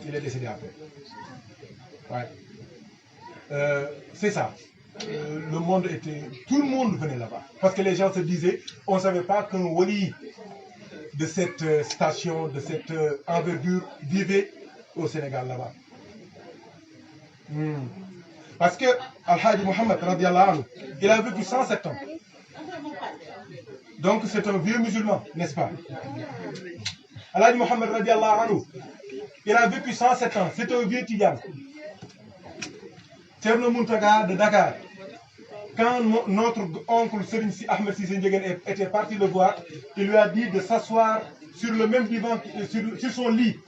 Il est décédé après. Ouais. C'est ça. Le monde était... Tout le monde venait là-bas. Parce que les gens se disaient, on ne savait pas qu'un wali de cette station, de cette envergure, vivait au Sénégal là-bas. Parce que Al-Hajj Mohamed, radiallahu anhu, il a vécu 107 ans. Donc c'est un vieux musulman, n'est-ce pas? Alhaji Mohamed radiallahu anhu, il a vécu 107 ans, c'est un vieux Tidjane. Thierno Mountaga de Dakar, quand notre oncle Serigne Ahmed Cissé Ndiéguène était parti le voir, il lui a dit de s'asseoir sur le même divan, sur son lit.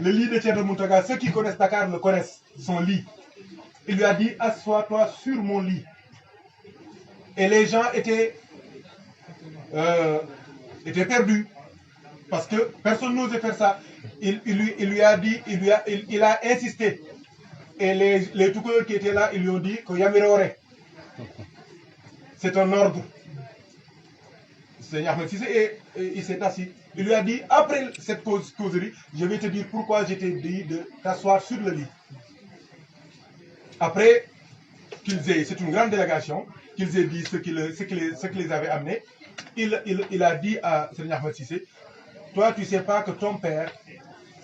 Le lit de Thierno Mountaga, ceux qui connaissent Dakar le connaissent, son lit. Il lui a dit, assois-toi sur mon lit. Et les gens étaient perdus. Parce que personne n'osait faire ça. Il lui a dit, il a insisté. Et les Toucouleurs qui étaient là, ils lui ont dit que Yamirore. C'est un ordre. Seigneur Ahmed Cissé, et il s'est assis. Il lui a dit, après cette causerie, je vais te dire pourquoi je t'ai dit de t'asseoir sur le lit. Après c'est une grande délégation, qu'ils aient dit ce qui les avait amenés, il a dit à Seigneur Ahmed Cissé, toi tu ne sais pas que ton père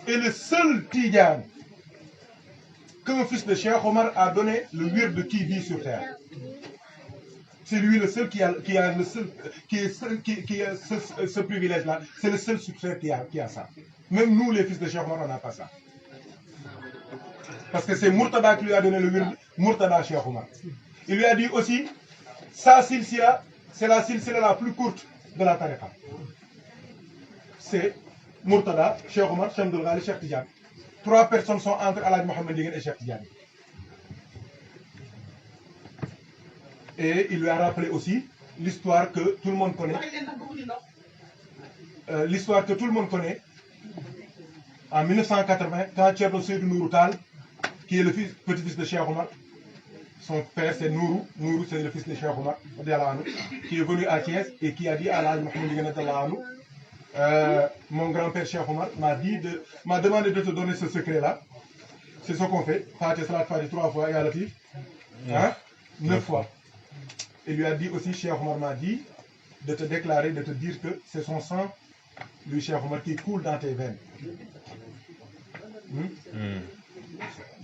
est le seul Tidjane qu'un fils de Cheikh Omar a donné le wird de qui vit sur terre. C'est lui le seul qui a ce privilège-là. C'est le seul succès qui a ça. Même nous, les fils de Cheikh Omar, on n'a pas ça. Parce que c'est Murtada qui lui a donné le wird, Murtada Cheikh Omar. Il lui a dit aussi, sa silsila, c'est la silsila la plus courte de la tariqa. C'est Murtada, Cheikh Omar, Cheikh Abdul Ghali, Cheikh Tidjane. 3 personnes sont entre Alhaji Mohamed Ndiéguène et Cheikh Tidjane. Et il lui a rappelé aussi l'histoire que tout le monde connaît. L'histoire que tout le monde connaît. En 1980, quand Thierno Seydou Nourou Tall, qui est le petit-fils de Cheikh Omar, son père c'est Nourou, Nourou c'est le fils de Cheikh Omar, qui est venu à Thiès et qui a dit à Alhaji Mohamed Ndiéguène, mon grand-père Cheikh Omar m'a demandé de te donner ce secret-là. C'est ce qu'on fait. Fatih Salat Fatih 3 fois et à Latif, 9 fois. Il lui a dit aussi, Cheikh Omar m'a dit de te déclarer, de te dire que c'est son sang, lui Cheikh Omar, qui coule dans tes veines.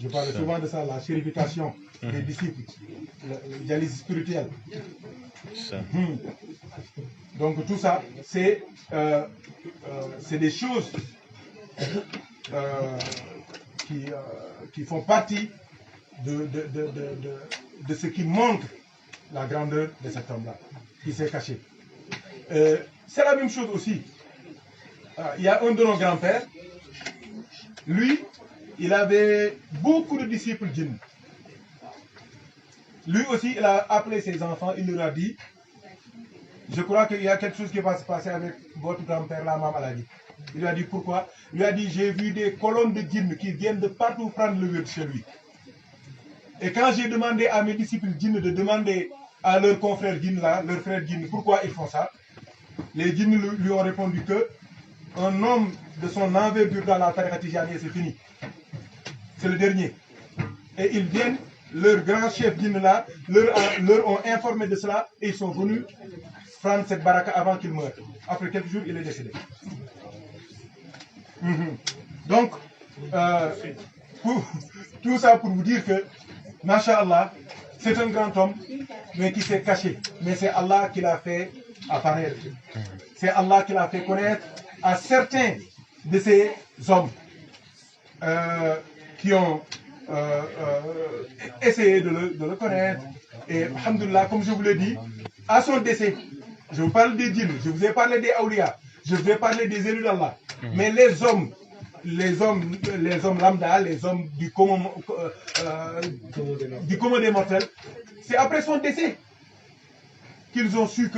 Je parle souvent de ça, la chérification des disciples, le dialyse spirituelle. Donc tout ça, c'est des choses qui font partie de ce qui montre la grandeur de cet homme-là, qui s'est caché. C'est la même chose aussi. Il y a un de nos grands-pères, lui, il avait beaucoup de disciples djinns. Lui aussi, il a appelé ses enfants, il leur a dit, je crois qu'il y a quelque chose qui va se passer avec votre grand-père, la maman l'a dit. Il lui a dit pourquoi? Il lui a dit, j'ai vu des colonnes de djinns qui viennent de partout prendre le wird chez lui. Et quand j'ai demandé à mes disciples djinns de demander à leurs confrères djinns là, leurs frères djinns, pourquoi ils font ça, les djinns lui ont répondu que un homme de son envergure dans la tariqa tijaniya, c'est fini. C'est le dernier. Et ils viennent, leurs grands chefs djinns là, leur ont informé de cela et ils sont venus prendre cette baraka avant qu'il meure. Après quelques jours, il est décédé. Donc, tout ça pour vous dire que, Masha'Allah, c'est un grand homme, mais qui s'est caché. Mais c'est Allah qui l'a fait apparaître. C'est Allah qui l'a fait connaître à certains de ces hommes qui ont essayé de le connaître. Et, alhamdoulilah, comme je vous l'ai dit, à son décès, je vous parle des djinns, je vous ai parlé des awliya, je vous ai parlé des élus d'Allah. Mais les hommes lambda, les hommes du commun des mortels, c'est après son décès qu'ils ont su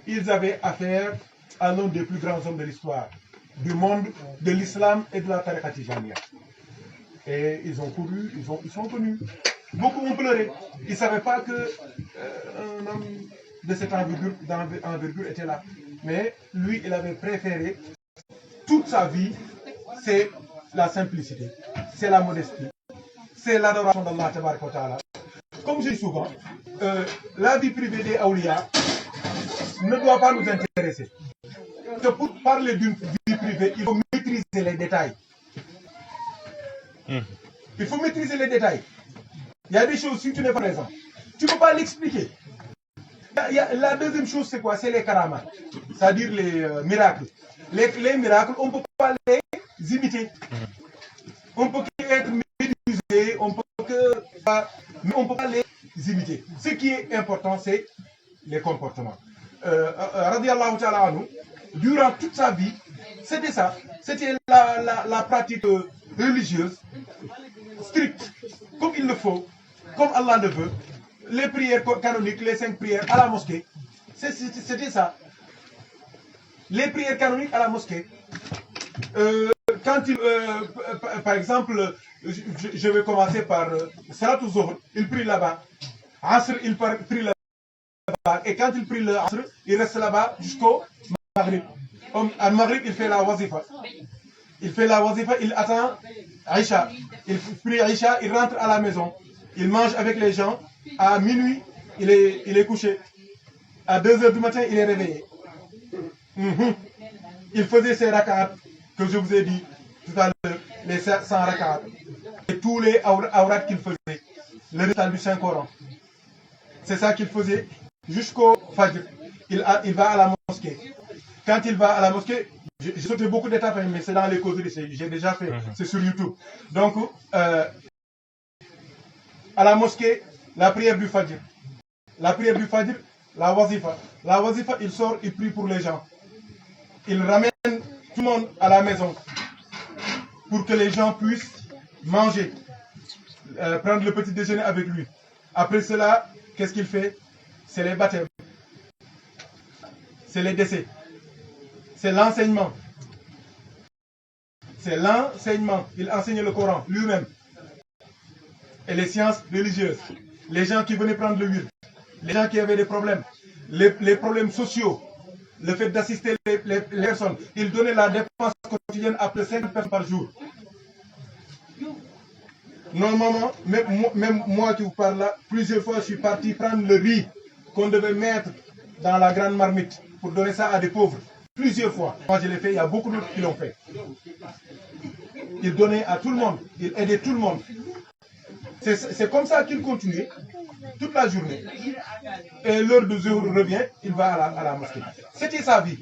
qu'ils avaient affaire à l'un des plus grands hommes de l'histoire, du monde, de l'islam et de la tariqa tijaniya. Et ils ont couru, ils sont venus. Beaucoup ont pleuré. Ils ne savaient pas qu'un homme de cette envergure était là. Mais lui, il avait préféré toute sa vie, c'est la simplicité, c'est la modestie, c'est l'adoration d'Allah tabaraka wa ta'ala. Comme je dis souvent, la vie privée des awliya ne doit pas nous intéresser. Que pour parler d'une vie privée, il faut maîtriser les détails. Il faut maîtriser les détails. Il y a des choses, si tu n'es pas présent, tu ne peux pas l'expliquer. Il y La deuxième chose, c'est quoi? C'est les karamat, c'est-à-dire les miracles. Les miracles, on ne peut pas les imiter. On peut être médusé, on peut que, mais on ne peut pas les imiter. Ce qui est important, c'est les comportements. Radiallahu ta'ala anhu, durant toute sa vie, c'était ça. C'était la pratique religieuse, stricte, comme il le faut, comme Allah le veut. Les prières canoniques, les 5 prières à la mosquée, c'était ça. Les prières canoniques à la mosquée. Quand il, par exemple, je vais commencer par Salatul Zuhr, il prie là-bas. Asr, il prie là-bas. Et quand il prie le Asr, il reste là-bas jusqu'au Maghrib. À Maghrib, il fait la wazifa. Il fait la wazifa, il attend Aïcha. Il prie Aïcha, il rentre à la maison. Il mange avec les gens. À minuit, il est couché. À 2 h du matin, il est réveillé. Il faisait ses rak'at que je vous ai dit tout à l'heure, les 100 rak'at. Et tous les awrat qu'il faisait. Le récital du Saint-Coran. C'est ça qu'il faisait jusqu'au Fajr. Il va à la mosquée. Quand il va à la mosquée, j'ai sauté beaucoup d'étapes, mais c'est dans les causeries, j'ai déjà fait, c'est sur YouTube. Donc, à la mosquée, la prière du Fajr. La prière du Fajr, la wazifa. La wazifa, il sort, il prie pour les gens. Il ramène tout le monde à la maison pour que les gens puissent manger, prendre le petit déjeuner avec lui. Après cela, qu'est-ce qu'il fait? C'est les baptêmes, c'est les décès, c'est l'enseignement. C'est l'enseignement. Il enseigne le Coran lui-même. Et les sciences religieuses. Les gens qui venaient prendre le wird, les gens qui avaient des problèmes, les problèmes sociaux, le fait d'assister les personnes. Il donnait la dépense quotidienne à plus de 5 personnes par jour. Normalement, même moi qui vous parle là, plusieurs fois je suis parti prendre le riz qu'on devait mettre dans la grande marmite pour donner ça à des pauvres. Plusieurs fois. Moi je l'ai fait, il y a beaucoup d'autres qui l'ont fait. Il donnait à tout le monde, il aidait tout le monde. C'est comme ça qu'il continuait toute la journée. Et l'heure de jour revient, il va à la mosquée. C'était sa vie.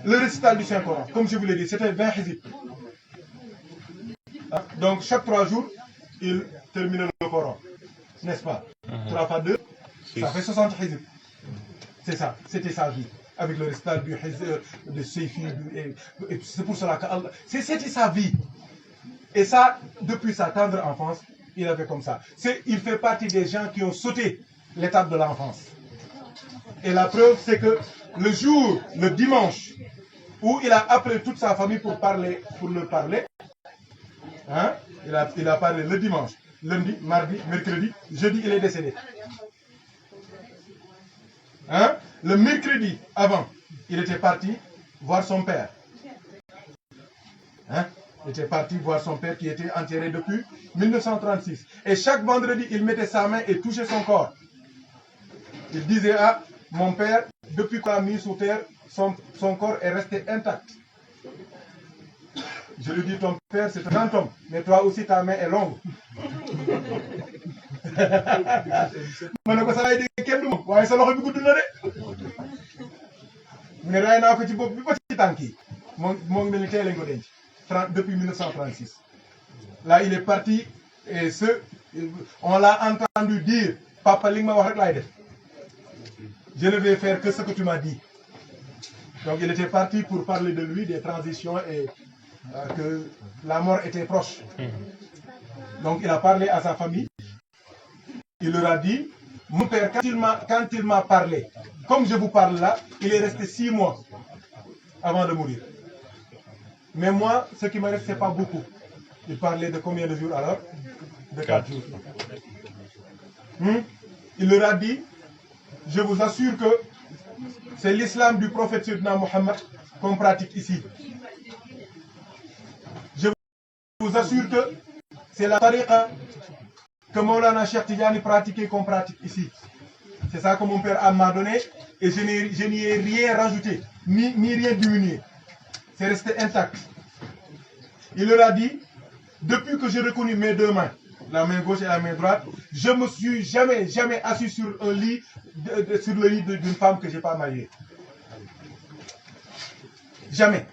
Le récital du Saint-Coran, comme je vous l'ai dit, c'était 20 hizib. Donc chaque 3 jours, il terminait le Coran. N'est-ce pas? 3 fois 2, ça fait 60 hizib. C'est ça, c'était sa vie. Avec le récital de Seifi. Et c'est pour cela que c'était sa vie. Et ça, depuis sa tendre enfance, il avait comme ça. Il fait partie des gens qui ont sauté l'étape de l'enfance. Et la preuve, c'est que le jour, le dimanche, où il a appelé toute sa famille pour leur parler, hein, il a parlé le dimanche, lundi, mardi, mercredi, jeudi, il est décédé. Hein? Le mercredi avant, il était parti voir son père. Hein? Il était parti voir son père qui était enterré depuis 1936. Et chaque vendredi, il mettait sa main et touchait son corps. Il disait, ah, mon père, depuis qu'on l'a mis sous terre, son corps est resté intact. Je lui dis, ton père, c'est un grand homme, mais toi aussi, ta main est longue. Depuis 1936. Là, il est parti et on l'a entendu dire, Papa Lingma Warak, je ne vais faire que ce que tu m'as dit. Donc il était parti pour parler de lui, des transitions et que la mort était proche. Donc il a parlé à sa famille. Il leur a dit, mon père, quand il m'a parlé, comme je vous parle là, il est resté 6 mois avant de mourir. Mais moi, ce qui me reste, ce n'est pas beaucoup. Il parlait de combien de jours alors? De 4 jours. Il leur a dit, je vous assure que c'est l'islam du prophète Sayyidina Mohammed qu'on pratique ici. Je vous assure que c'est la tariqa que Maulana Cheikh Tidjani pratiquait qu'on pratique ici. C'est ça que mon père m'a donné et je n'y ai rien rajouté, ni rien diminué. C'est resté intact. Il leur a dit, depuis que j'ai reconnu mes 2 mains, la main gauche et la main droite. Je me suis jamais assis sur un lit, sur le lit d'une femme que j'ai pas mariée. Jamais.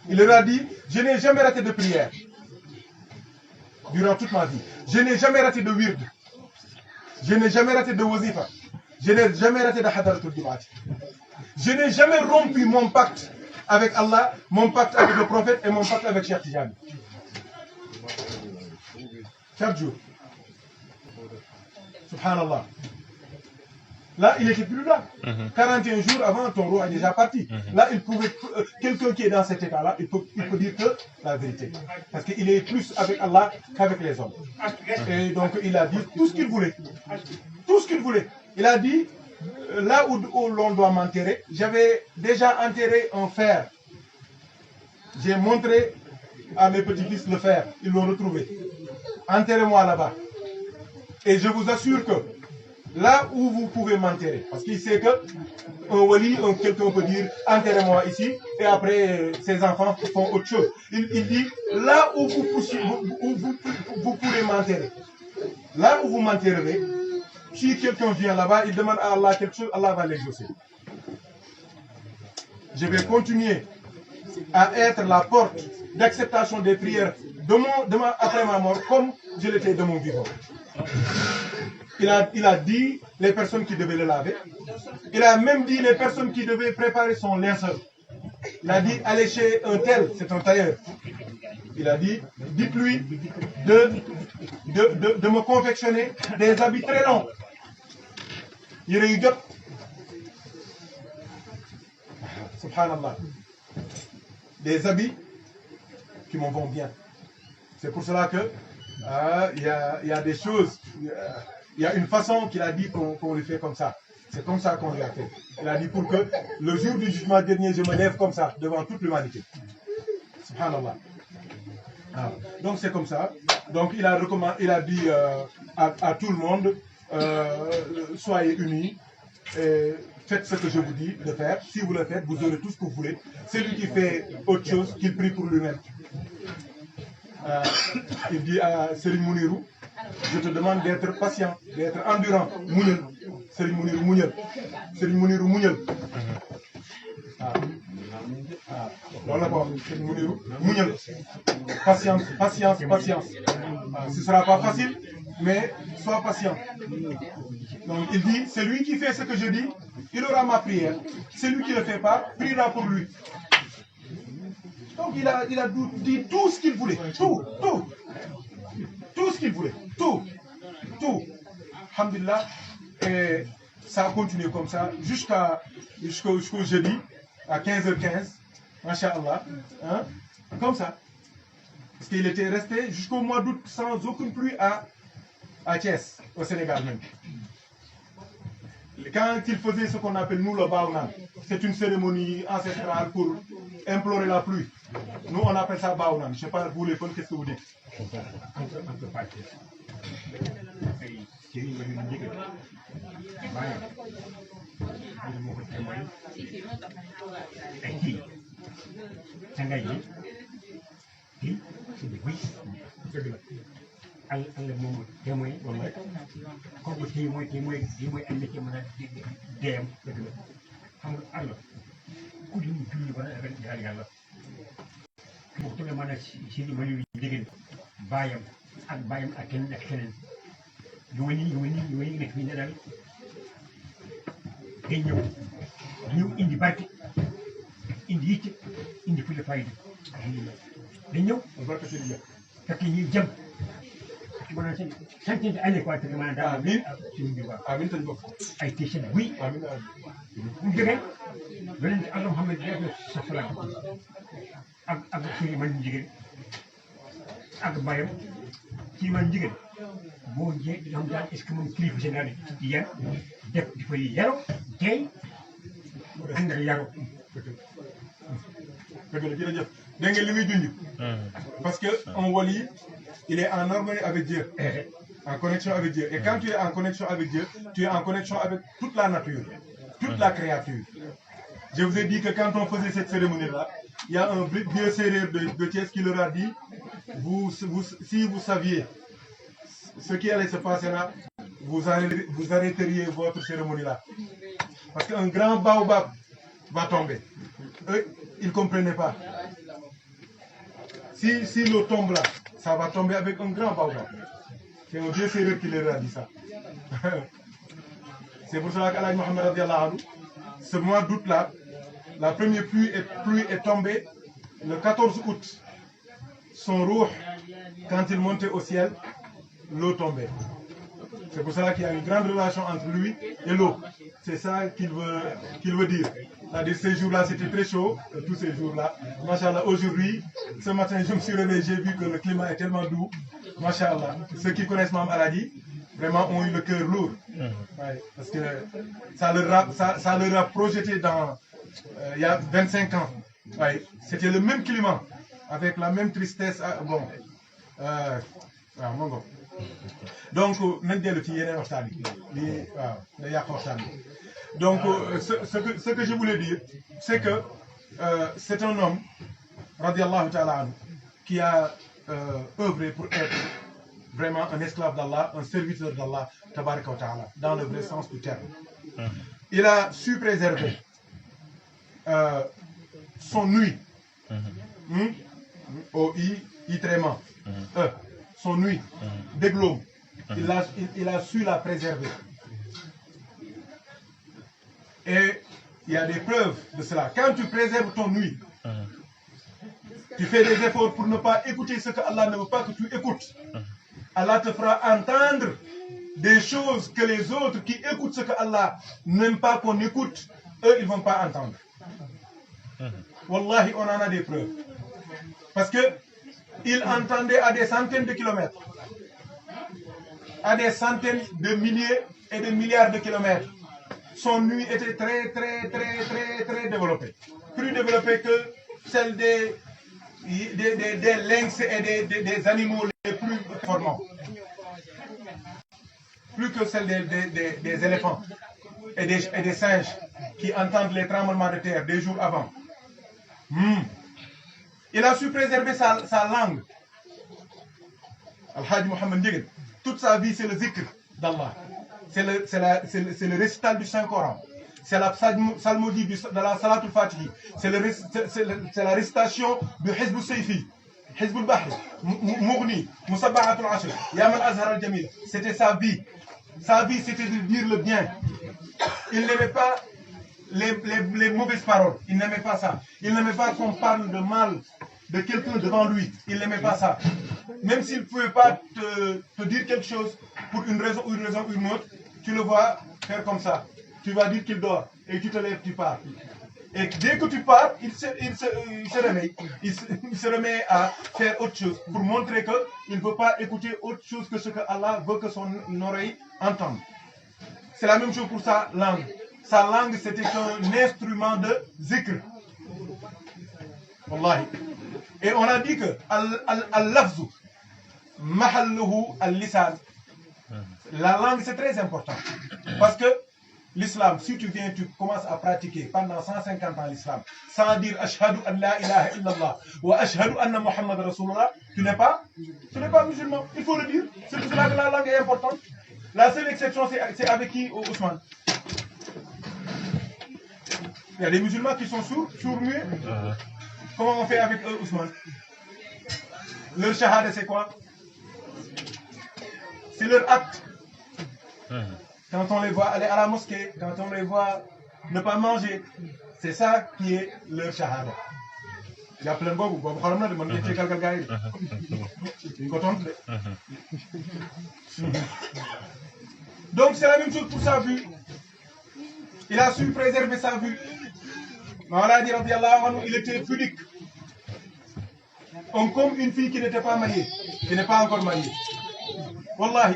Il leur a dit, je n'ai jamais raté de prière durant toute ma vie. Je n'ai jamais raté de wird. Je n'ai jamais raté de wazifa. Je n'ai jamais raté de hadaratul jumaat. Je n'ai jamais rompu mon pacte avec Allah, mon pacte avec le prophète et mon pacte avec Cheikh Tidiane. 4 jours. Subhanallah. Là, il n'était plus là. 41 jours avant, ton roi est déjà parti. Là, il pouvait, quelqu'un qui est dans cet état-là, il peut dire que la vérité. Parce qu'il est plus avec Allah qu'avec les hommes. Et donc, il a dit tout ce qu'il voulait. Tout ce qu'il voulait. Il a dit, là où l'on doit m'enterrer, j'avais déjà enterré un fer. J'ai montré à mes petits-fils le fer. Ils l'ont retrouvé. Enterrez-moi là-bas. Et je vous assure que là où vous pouvez m'enterrer, parce qu'il sait que un wali, quelqu'un peut dire enterrez-moi ici, et après ses enfants font autre chose. Il dit là où vous pourrez m'enterrer, là où vous m'enterrez, si quelqu'un vient là-bas, il demande à Allah quelque chose, Allah va l'exaucer. Je vais continuer à être la porte d'acceptation des prières après ma mort, comme je l'étais de mon vivant. Il a dit les personnes qui devaient le laver. Il a même dit les personnes qui devaient préparer son linceul. Il a dit, allez chez un tel, c'est un tailleur. Il a dit, dites-lui de me confectionner des habits très longs. Subhanallah. Des habits qui m'en vont bien. C'est pour cela que il y a des choses, il y a une façon qu'il a dit qu'on le fait comme ça. C'est comme ça qu'on lui a fait. Il a dit pour que le jour du jugement dernier, je me lève comme ça, devant toute l'humanité. Subhanallah. Ah. Donc c'est comme ça. Donc il a dit à tout le monde, soyez unis, faites ce que je vous dis de faire. Si vous le faites, vous aurez tout ce que vous voulez. Celui qui fait autre chose, qu'il prie pour lui-même. Il dit à Serigne Mounirou, je te demande d'être patient, d'être endurant. Mounir. Serigne Mounirou Mounir. Serigne Mounirou Mounir. Voilà quoi, Serigne Mounirou Mounir. Patience, patience, patience. Ce ne sera pas facile, mais sois patient. Donc il dit, celui qui fait ce que je dis, il aura ma prière. Celui qui ne le fait pas, priera pour lui. Donc il a dit tout ce qu'il voulait, tout ce qu'il voulait, tout. Alhamdulillah, et ça a continué comme ça jusqu'au jeudi à 15h15, Masha'Allah, hein, comme ça. Parce qu'il était resté jusqu'au mois d'août sans aucune pluie à Thiès, au Sénégal même. Quand il faisait ce qu'on appelle nous le Baounan, c'est une cérémonie ancestrale pour implorer la pluie. Nous on appelle ça Baounan. Je ne sais pas vous les Peuls, qu'est-ce que vous dites? Allah moom témoin wallaay kooku kii mooy ànd ci mën a deem dëgg la xam nga Allah ku li mu julli ba rek jaar yàlla bu ko mën a si li ma yu jigéen baayam ak keneen yu nekk fii ne daal day ñëw indi barke indi yitte indi fu la fayda day ñëw fekk ñuy jëm maanaam seen centaine d'années quoi te maanaam daal suñu bi waaw Amin tañ bokk. ay téeméer oui Amin. bu ñu jógee beneen bi Allah Muhammad def na sa salaam ak suñu man jigéen ak bayam ci man jigéen boo jee di xam daal est-ce que moom kilifa général ci yar def di fay yaru tey ànd ak yaru Dëgg la jërëjëf dégg ngeen li muy junj. Parce que un wali il est en harmonie avec Dieu, en connexion avec Dieu. Et quand tu es en connexion avec Dieu, tu es en connexion avec toute la nature, toute la créature. Je vous ai dit que quand on faisait cette cérémonie-là, il y a un vieux sérère de Thiès qui leur a dit si vous saviez ce qui allait se passer là, vous arrêteriez votre cérémonie là. Parce qu'un grand baobab va tomber. Eux, ils ne comprenaient pas. Si l'eau tombe là, ça va tomber avec un grand baobab. C'est un vieux sérieux qui leur a dit ça. C'est pour cela qu'Allah Mohammed radiallahu anhu, ce mois d'août là, la première pluie est tombée le 14 août. Son roux, quand il montait au ciel, l'eau tombait. C'est pour cela qu'il y a une grande relation entre lui et l'eau. C'est ça qu'il veut dire. C'est-à-dire ces jours-là, c'était très chaud, tous ces jours-là. Machallah, aujourd'hui, ce matin, je me suis réveillé, j'ai vu que le climat est tellement doux. Machallah, ceux qui connaissent Mame Alhaji, vraiment ont eu le cœur lourd. Ouais, parce que ça leur a projeté dans, il y a 25 ans. Ouais, c'était le même climat, avec la même tristesse. Bon, mon gars. Donc, ce que je voulais dire, c'est que c'est un homme, radiallahu ta'ala anhu, qui a œuvré pour être vraiment un esclave d'Allah, un serviteur d'Allah, tabaraka wa ta'ala, dans le vrai sens du terme. Il a su préserver son nuit, son nuit, d'églome, il a su la préserver. Et il y a des preuves de cela. Quand tu préserves ton nuit, tu fais des efforts pour ne pas écouter ce que Allah ne veut pas que tu écoutes. Allah te fera entendre des choses que les autres qui écoutent ce que Allah n'aime pas qu'on écoute, eux, ils ne vont pas entendre. Wallahi, on en a des preuves. Parce qu'il entendait à des centaines de kilomètres, à des centaines de milliers et de milliards de kilomètres. Son nuit était très développée. Plus développée que celle des lynx et des animaux les plus performants. Plus que celle des éléphants et des singes qui entendent les tremblements de terre des jours avant. Il a su préserver sa langue. Al-Hajj Mohammed Ndieguene, toute sa vie c'est le zikr d'Allah. C'est le récital du Saint-Coran. C'est la psalmodie de la Salatul Fatihi. C'est la récitation du Hizb al-Sayfi, Hizb al-Bahri, Mughni, Musabbahat al-Ashr, Yaman Azhar al-Jamil. C'était sa vie. Sa vie, c'était de dire le bien. Il n'aimait pas les mauvaises paroles. Il n'aimait pas ça. Il n'aimait pas qu'on parle de mal de quelqu'un devant lui. Il n'aimait pas ça. Même s'il ne pouvait pas te dire quelque chose pour une raison ou une autre, tu le vois faire comme ça. Tu vas dire qu'il dort et tu te lèves, tu pars. Et dès que tu pars, il se réveille. Il se remet à faire autre chose pour montrer qu'il ne veut pas écouter autre chose que ce que Allah veut que son oreille entende. C'est la même chose pour sa langue. Sa langue, c'était un instrument de zikr. Wallahi. Et on a dit que al-lafzu, mahalluhu al-lisan. La langue, c'est très important. Parce que l'islam, si tu viens, tu commences à pratiquer pendant 150 ans l'islam, sans dire ashhadu an la ilaha illallah wa ashhadu anna Muhammad Rasulullah, tu n'es pas musulman. Il faut le dire. C'est pour cela que la langue est importante. La seule exception, c'est avec qui, Ousmane? Il y a des musulmans qui sont sourds-muets. Comment on fait avec eux, Ousmane? Leur shahada, c'est quoi? C'est leur acte. Quand on les voit aller à la mosquée, quand on les voit ne pas manger, c'est ça qui est leur shahada. Il y a plein de bobos. Donc c'est la même chose pour sa vue. Il a su préserver sa vue. Il était pudique. Comme une fille qui n'était pas mariée, qui n'est pas encore mariée. Wallahi,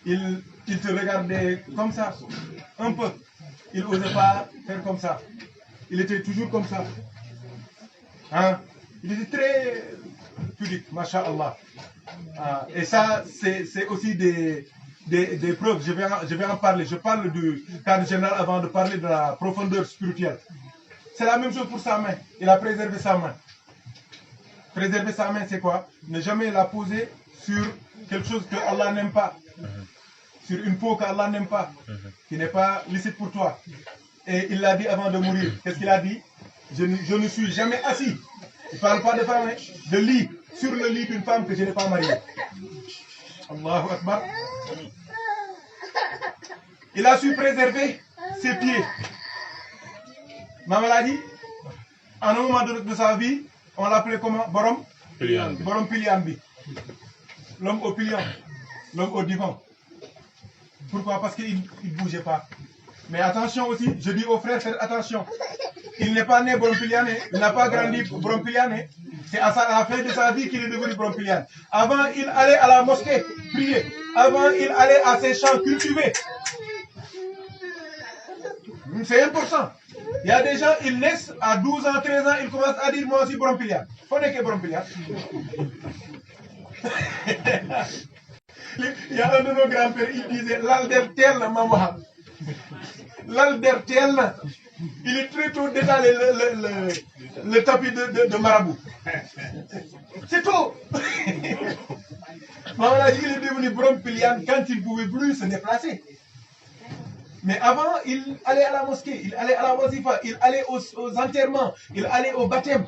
il te regardait comme ça, un peu. Il n'osait pas faire comme ça. Il était toujours comme ça. Hein? Il était très pudique, masha'Allah. Et ça, c'est aussi des preuves. Je vais en parler. Je parle du cadre général avant de parler de la profondeur spirituelle. C'est la même chose pour sa main. Il a préservé sa main. Préserver sa main, c'est quoi? Ne jamais la poser sur quelque chose que Allah n'aime pas. Sur une peau qu'Allah n'aime pas, qui n'est pas licite pour toi. Et il l'a dit avant de mourir. Qu'est-ce qu'il a dit? Je ne suis jamais assis. Il ne parle pas de femme, hein, de lit, sur le lit d'une femme que je n'ai pas mariée. Allahu Akbar. Il a su préserver ses pieds. Maman l'a dit, à un moment de sa vie, on l'appelait comment? Borom Pilian. Borom Pilian. L'homme au pilion, l'homme au divan. Pourquoi? Parce qu'il ne bougeait pas. Mais attention aussi, je dis aux frères, faites attention. Il n'est pas né Brompiliane, il n'a pas grandi Brompiliane. C'est à la fin de sa vie qu'il est devenu Brompiliane. Avant, il allait à la mosquée prier. Avant, il allait à ses champs cultiver. C'est important. Il y a des gens, ils naissent à 12 ans, 13 ans, ils commencent à dire moi aussi Brompiliane. Faut n'est que Brompiliane. Il y a un de nos grands-pères, il disait l'alder tel maman. L'alder tel, il est très tôt détalé le tapis de marabout. C'est tout. Maman a dit qu'il est devenu Brompilian quand il ne pouvait plus se déplacer. Mais avant, il allait à la mosquée, il allait à la wazifa, il allait aux enterrements, il allait au baptême.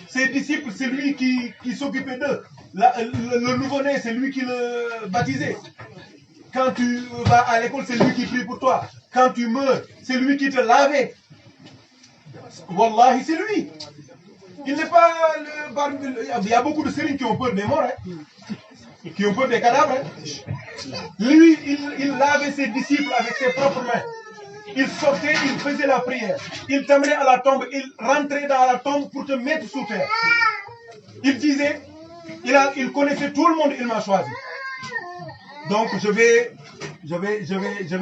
Ses disciples, c'est lui qui s'occupait d'eux. Le nouveau-né, c'est lui qui le baptisait. Quand tu vas à l'école, c'est lui qui prie pour toi. Quand tu meurs, c'est lui qui te lavait. Wallahi, c'est lui. Il n'est pas il y a beaucoup de sérines qui ont peur des morts, hein, qui ont peur des cadavres. Hein. Lui, il lavait ses disciples avec ses propres mains. Il sortait, il faisait la prière. Il t'amenait à la tombe, il rentrait dans la tombe pour te mettre sous terre. Il disait, il connaissait tout le monde, il m'a choisi. Donc je vais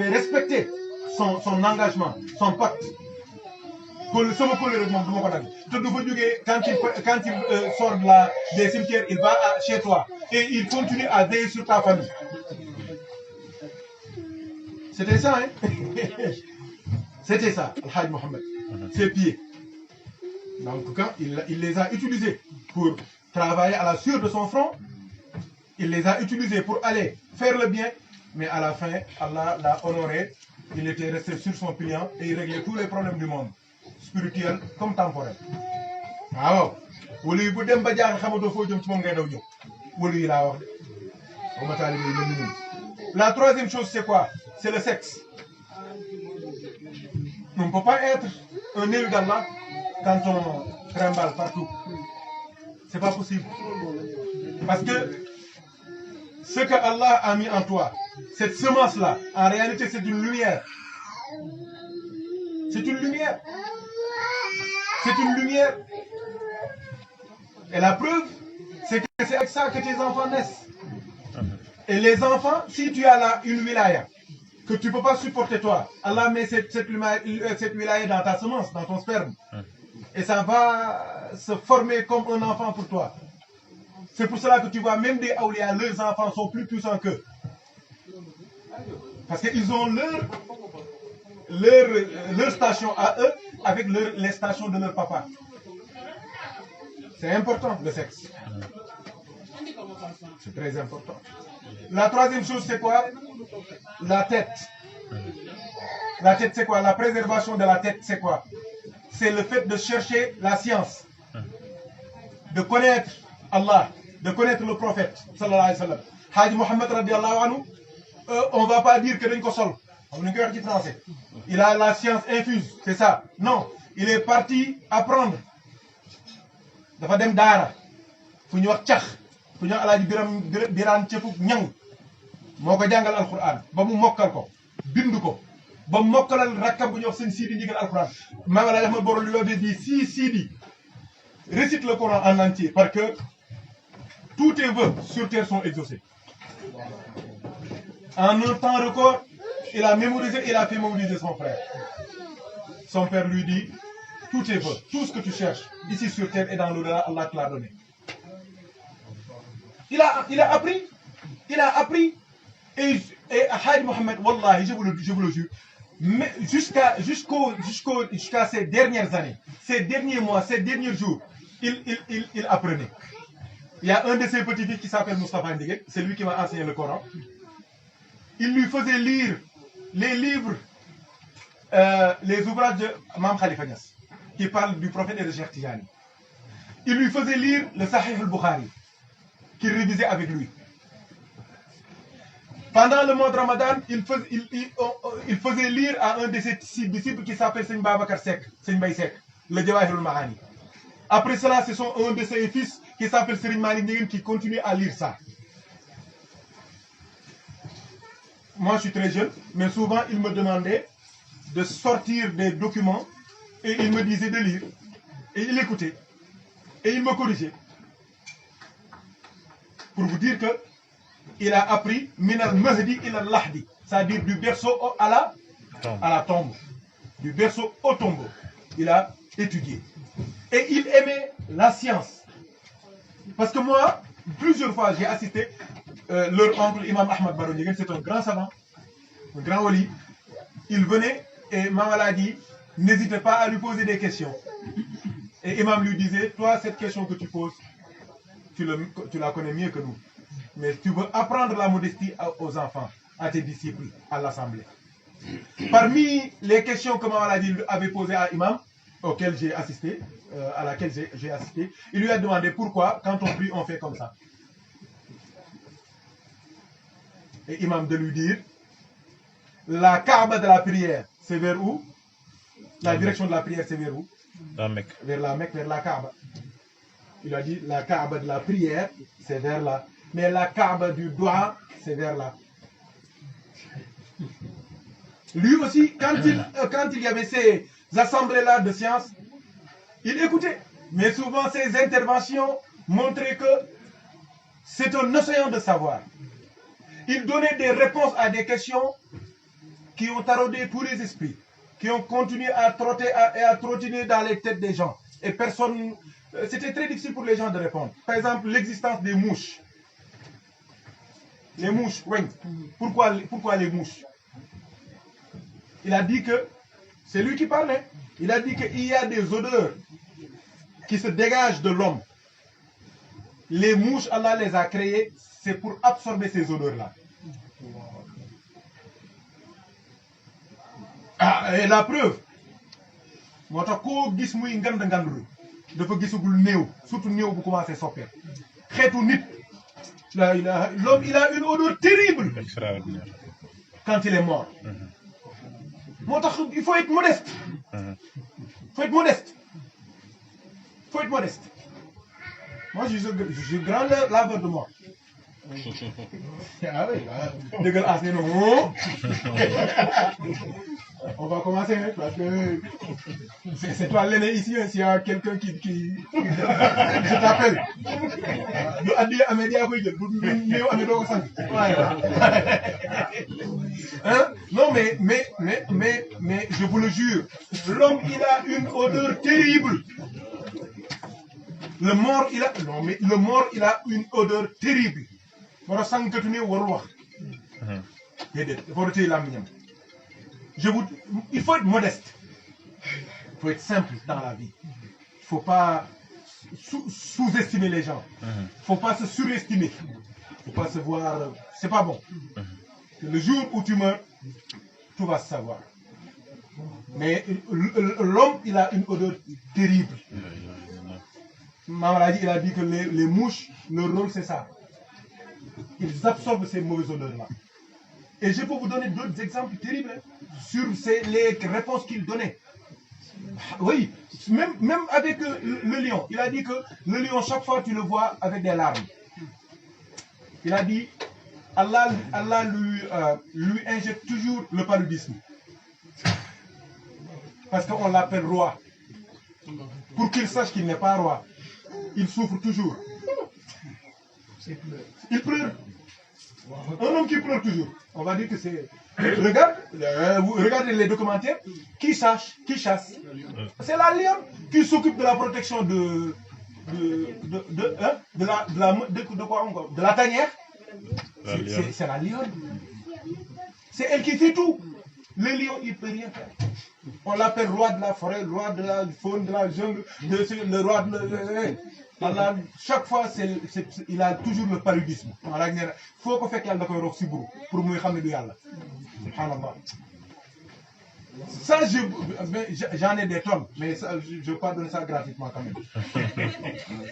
respecter son engagement, son pacte. Quand il sort des cimetières, il va chez toi et il continue à veiller sur ta famille. C'était ça, hein? C'était ça, Al-Hajj Mohammed. Ses pieds. Donc quand il les a utilisés pour travailler à la sueur de son front, il les a utilisés pour aller faire le bien, mais à la fin, Allah l'a honoré. Il était resté sur son pliant et il réglait tous les problèmes du monde, spirituel comme temporel. Waaw. Wala yu bu dem ba jaar xamatoo foo jëm ci moom ngay daw ñëw. Wala yi laa wax de. Ba ma taalibe yi mel ni. La troisième chose, c'est quoi? C'est le sexe. On ne peut pas être un élu d'Allah quand on trimballe partout. C'est pas possible. Parce que ce que Allah a mis en toi, cette semence-là, en réalité, c'est une lumière. C'est une lumière. C'est une lumière. Et la preuve, c'est que c'est avec ça que tes enfants naissent. Et les enfants, si tu as là une wilaya que tu ne peux pas supporter toi, Allah met cette wilaya dans ta semence, dans ton sperme. Et ça va se former comme un enfant pour toi. C'est pour cela que tu vois, même des awliya, leurs enfants sont plus puissants qu'eux. Parce qu'ils ont leur station à eux avec les stations de leur papa. C'est important, le sexe. C'est très important. La troisième chose, c'est quoi? La tête. La tête, c'est quoi? La préservation de la tête, c'est quoi? C'est le fait de chercher la science, de connaître Allah, de connaître le prophète, sallallahu alayhi wa sallam. Hajj Mohammed radiallahu anhu, on ne va pas dire que d'un sol. On est en français. Il a la science infuse, c'est ça. Non, il est parti apprendre. Dafa dem daara fu ñu wax cax fu ñu alaaji biraan cefuk ñang moo ko jàngal alquran ba mu mokkal ko bind ko ba mokkalal rakkam bu ñu wax seen siidi ndigal alquran maa ngi lay wax ma borom li l'avait dit si siidi récite le Coran en entier parce que tous tes vœux sur terre sont exaucés. En un temps record, il a mémorisé, il a fait mémoriser son frère. Son père lui dit, tous tes vœux, tout ce que tu cherches, ici sur terre et dans l'au-delà, Allah te l'a donné. Il a appris. Et Hajj Mohammed, Wallahi, je vous le jure, mais jusqu'à ces dernières années, ces derniers mois, ces derniers jours, il apprenait. Il y a un de ses petits-fils qui s'appelle Moustapha Ndiguet, c'est lui qui m'a enseigné le Coran. Il lui faisait lire les livres, les ouvrages de Mam Khalifa Niass, qui parlent du prophète et de Cheikh Tijani. Il lui faisait lire le Sahih al-Bukhari, qu'il révisait avec lui. Pendant le mois de Ramadan, il faisait lire à un de ses disciples qui s'appelle Seigne Babakar Sek, Seigne Bay Sek, le Jawahir al-Mahani. Après cela, ce sont un de ses fils qui s'appelle Serigne Malik Ndieguene qui continue à lire ça. Moi, je suis très jeune, mais souvent, il me demandait de sortir des documents et il me disait de lire. Et il écoutait. Et il me corrigeait. Pour vous dire que il a appris Minal Mahdi ila Lahdi, c'est-à-dire du berceau à la tombe. Du berceau au tombeau. Il a étudié. Et il aimait la science. Parce que moi, plusieurs fois, j'ai assisté leur oncle, Imam Ahmad Baro Ndiéguène, c'est un grand savant, un grand wali. Il venait et Maman a dit, n'hésitez pas à lui poser des questions. Et Imam lui disait, toi, cette question que tu poses, tu la connais mieux que nous. Mais tu veux apprendre la modestie aux enfants, à tes disciples, à l'assemblée. Parmi les questions que Maman avait posées à Imam, auquel j'ai assisté, à laquelle j'ai assisté, il lui a demandé pourquoi, quand on prie, on fait comme ça. Et Imam de lui dire, la Kaaba de la prière, c'est vers où? La direction de la prière, c'est vers où? La Mecque. Vers la Mecque, vers la Kaaba. Il a dit, la Kaaba de la prière, c'est vers là. Mais la Kaaba du doigt, c'est vers là. Lui aussi, quand il y avait ces assemblées-là de sciences, il écoutait. Mais souvent, ses interventions montraient que c'est un océan de savoir. Il donnait des réponses à des questions qui ont taraudé tous les esprits, qui ont continué à trotter et à trottiner dans les têtes des gens. Et personne... C'était très difficile pour les gens de répondre. Par exemple, l'existence des mouches. Les mouches, oui. Pourquoi les mouches? Il a dit que... C'est lui qui parlait. Il a dit qu'il y a des odeurs qui se dégagent de l'homme. Les mouches, Allah les a créées, c'est pour absorber ces odeurs-là. Ah, et la preuve, moi, ko gis muy ngand ngandul dafa gisugul néew, surtout néew bu commencé soppeeku. Xeetu nit, l'homme il a une odeur terrible quand il est mort. Moo tax il faut être modeste. Il faut être modeste. Il faut être modeste. Moi, je suis grand laveur de mort. Ah oui, on va commencer, parce que c'est toi l'aîné ici, s'il y a quelqu'un qui je t'appelle. Hein? Non, mais je vous le jure, l'homme, il a une odeur terrible. Le mort, il a une odeur terrible. Il faut être modeste. Il faut être simple dans la vie. Il ne faut pas sous-estimer les gens. Il ne faut pas se surestimer. Il ne faut pas se voir... C'est pas bon. Le jour où tu meurs, tout va se savoir. Mais l'homme, il a une odeur terrible. Maman il a dit que les mouches, leur rôle c'est ça. Ils absorbent ces mauvaises odeurs-là. Et je peux vous donner d'autres exemples terribles sur les réponses qu'il donnait. Oui, même avec le lion. Il a dit que le lion, chaque fois tu le vois avec des larmes. Il a dit, Allah lui injecte toujours le paludisme. Parce qu'on l'appelle roi. Pour qu'il sache qu'il n'est pas roi. Il souffre toujours. Il pleure. Un homme qui pleure toujours. On va dire que c'est... Regardez les documentaires. Qui chasse? C'est la lionne qui s'occupe de la protection de la tanière. C'est la lionne. C'est elle qui fait tout. Le lion, il ne peut rien faire. On l'appelle roi de la forêt, roi de la faune, de la jungle, le roi de... Allah, chaque fois, il a toujours le paludisme. Il faut qu'on fasse qu'il rox si pour moi Yallah. Subhanallah. Ça, j'en ai des tonnes, mais ça, je ne veux pas donner ça gratuitement quand même.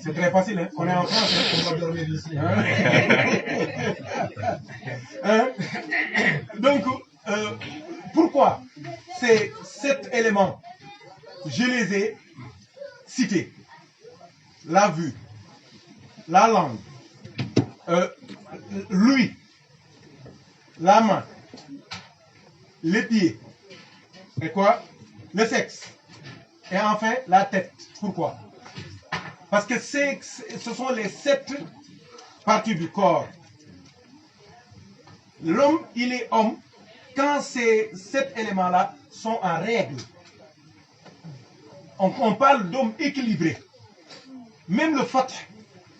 C'est très facile, hein? On est en France, hein? On va dormir ici. Hein? Donc, pourquoi ces 7 éléments, je les ai cités? La vue, la langue, l'ouïe, la main, les pieds, et quoi? Le sexe. Et enfin, la tête. Pourquoi? Parce que ce sont les 7 parties du corps. L'homme, il est homme quand ces 7 éléments-là sont en règle. On parle d'homme équilibré. Même le fath,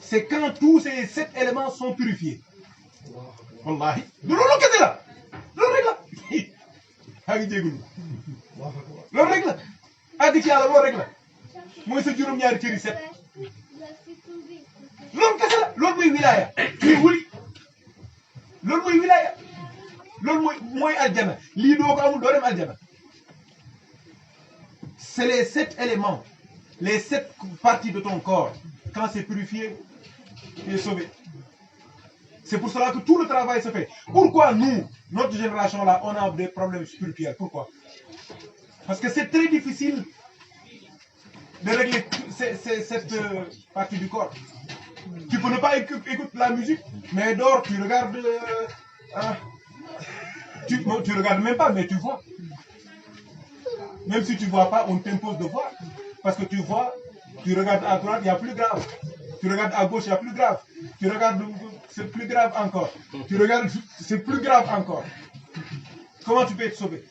c'est quand tous ces 7 éléments sont purifiés. Wallahi. De l'eau que c'est là. L'eau règle. L'eau règle. Adi ki Allah l'eau règle. Moi c'est juróom ñaari cëri 7. L'eau que c'est là. L'eau mooy wilaya. Li wuli. L'eau mooy wilaya. L'eau mooy aljana. Li do ko amul do dem aljana. C'est les 7 éléments. Les 7 parties de ton corps, quand c'est purifié, tu es sauvé. C'est pour cela que tout le travail se fait. Pourquoi nous, notre génération-là, on a des problèmes spirituels? Pourquoi? Parce que c'est très difficile de régler cette partie du corps. Tu peux ne pas écouter la musique, mais dehors, tu regardes... tu regardes même pas, mais tu vois. Même si tu ne vois pas, on t'impose de voir. Parce que tu vois, tu regardes à droite, il y a plus grave. Tu regardes à gauche, il y a plus grave. Tu regardes, c'est plus grave encore. Tu regardes, c'est plus grave encore. Comment tu peux être sauvé?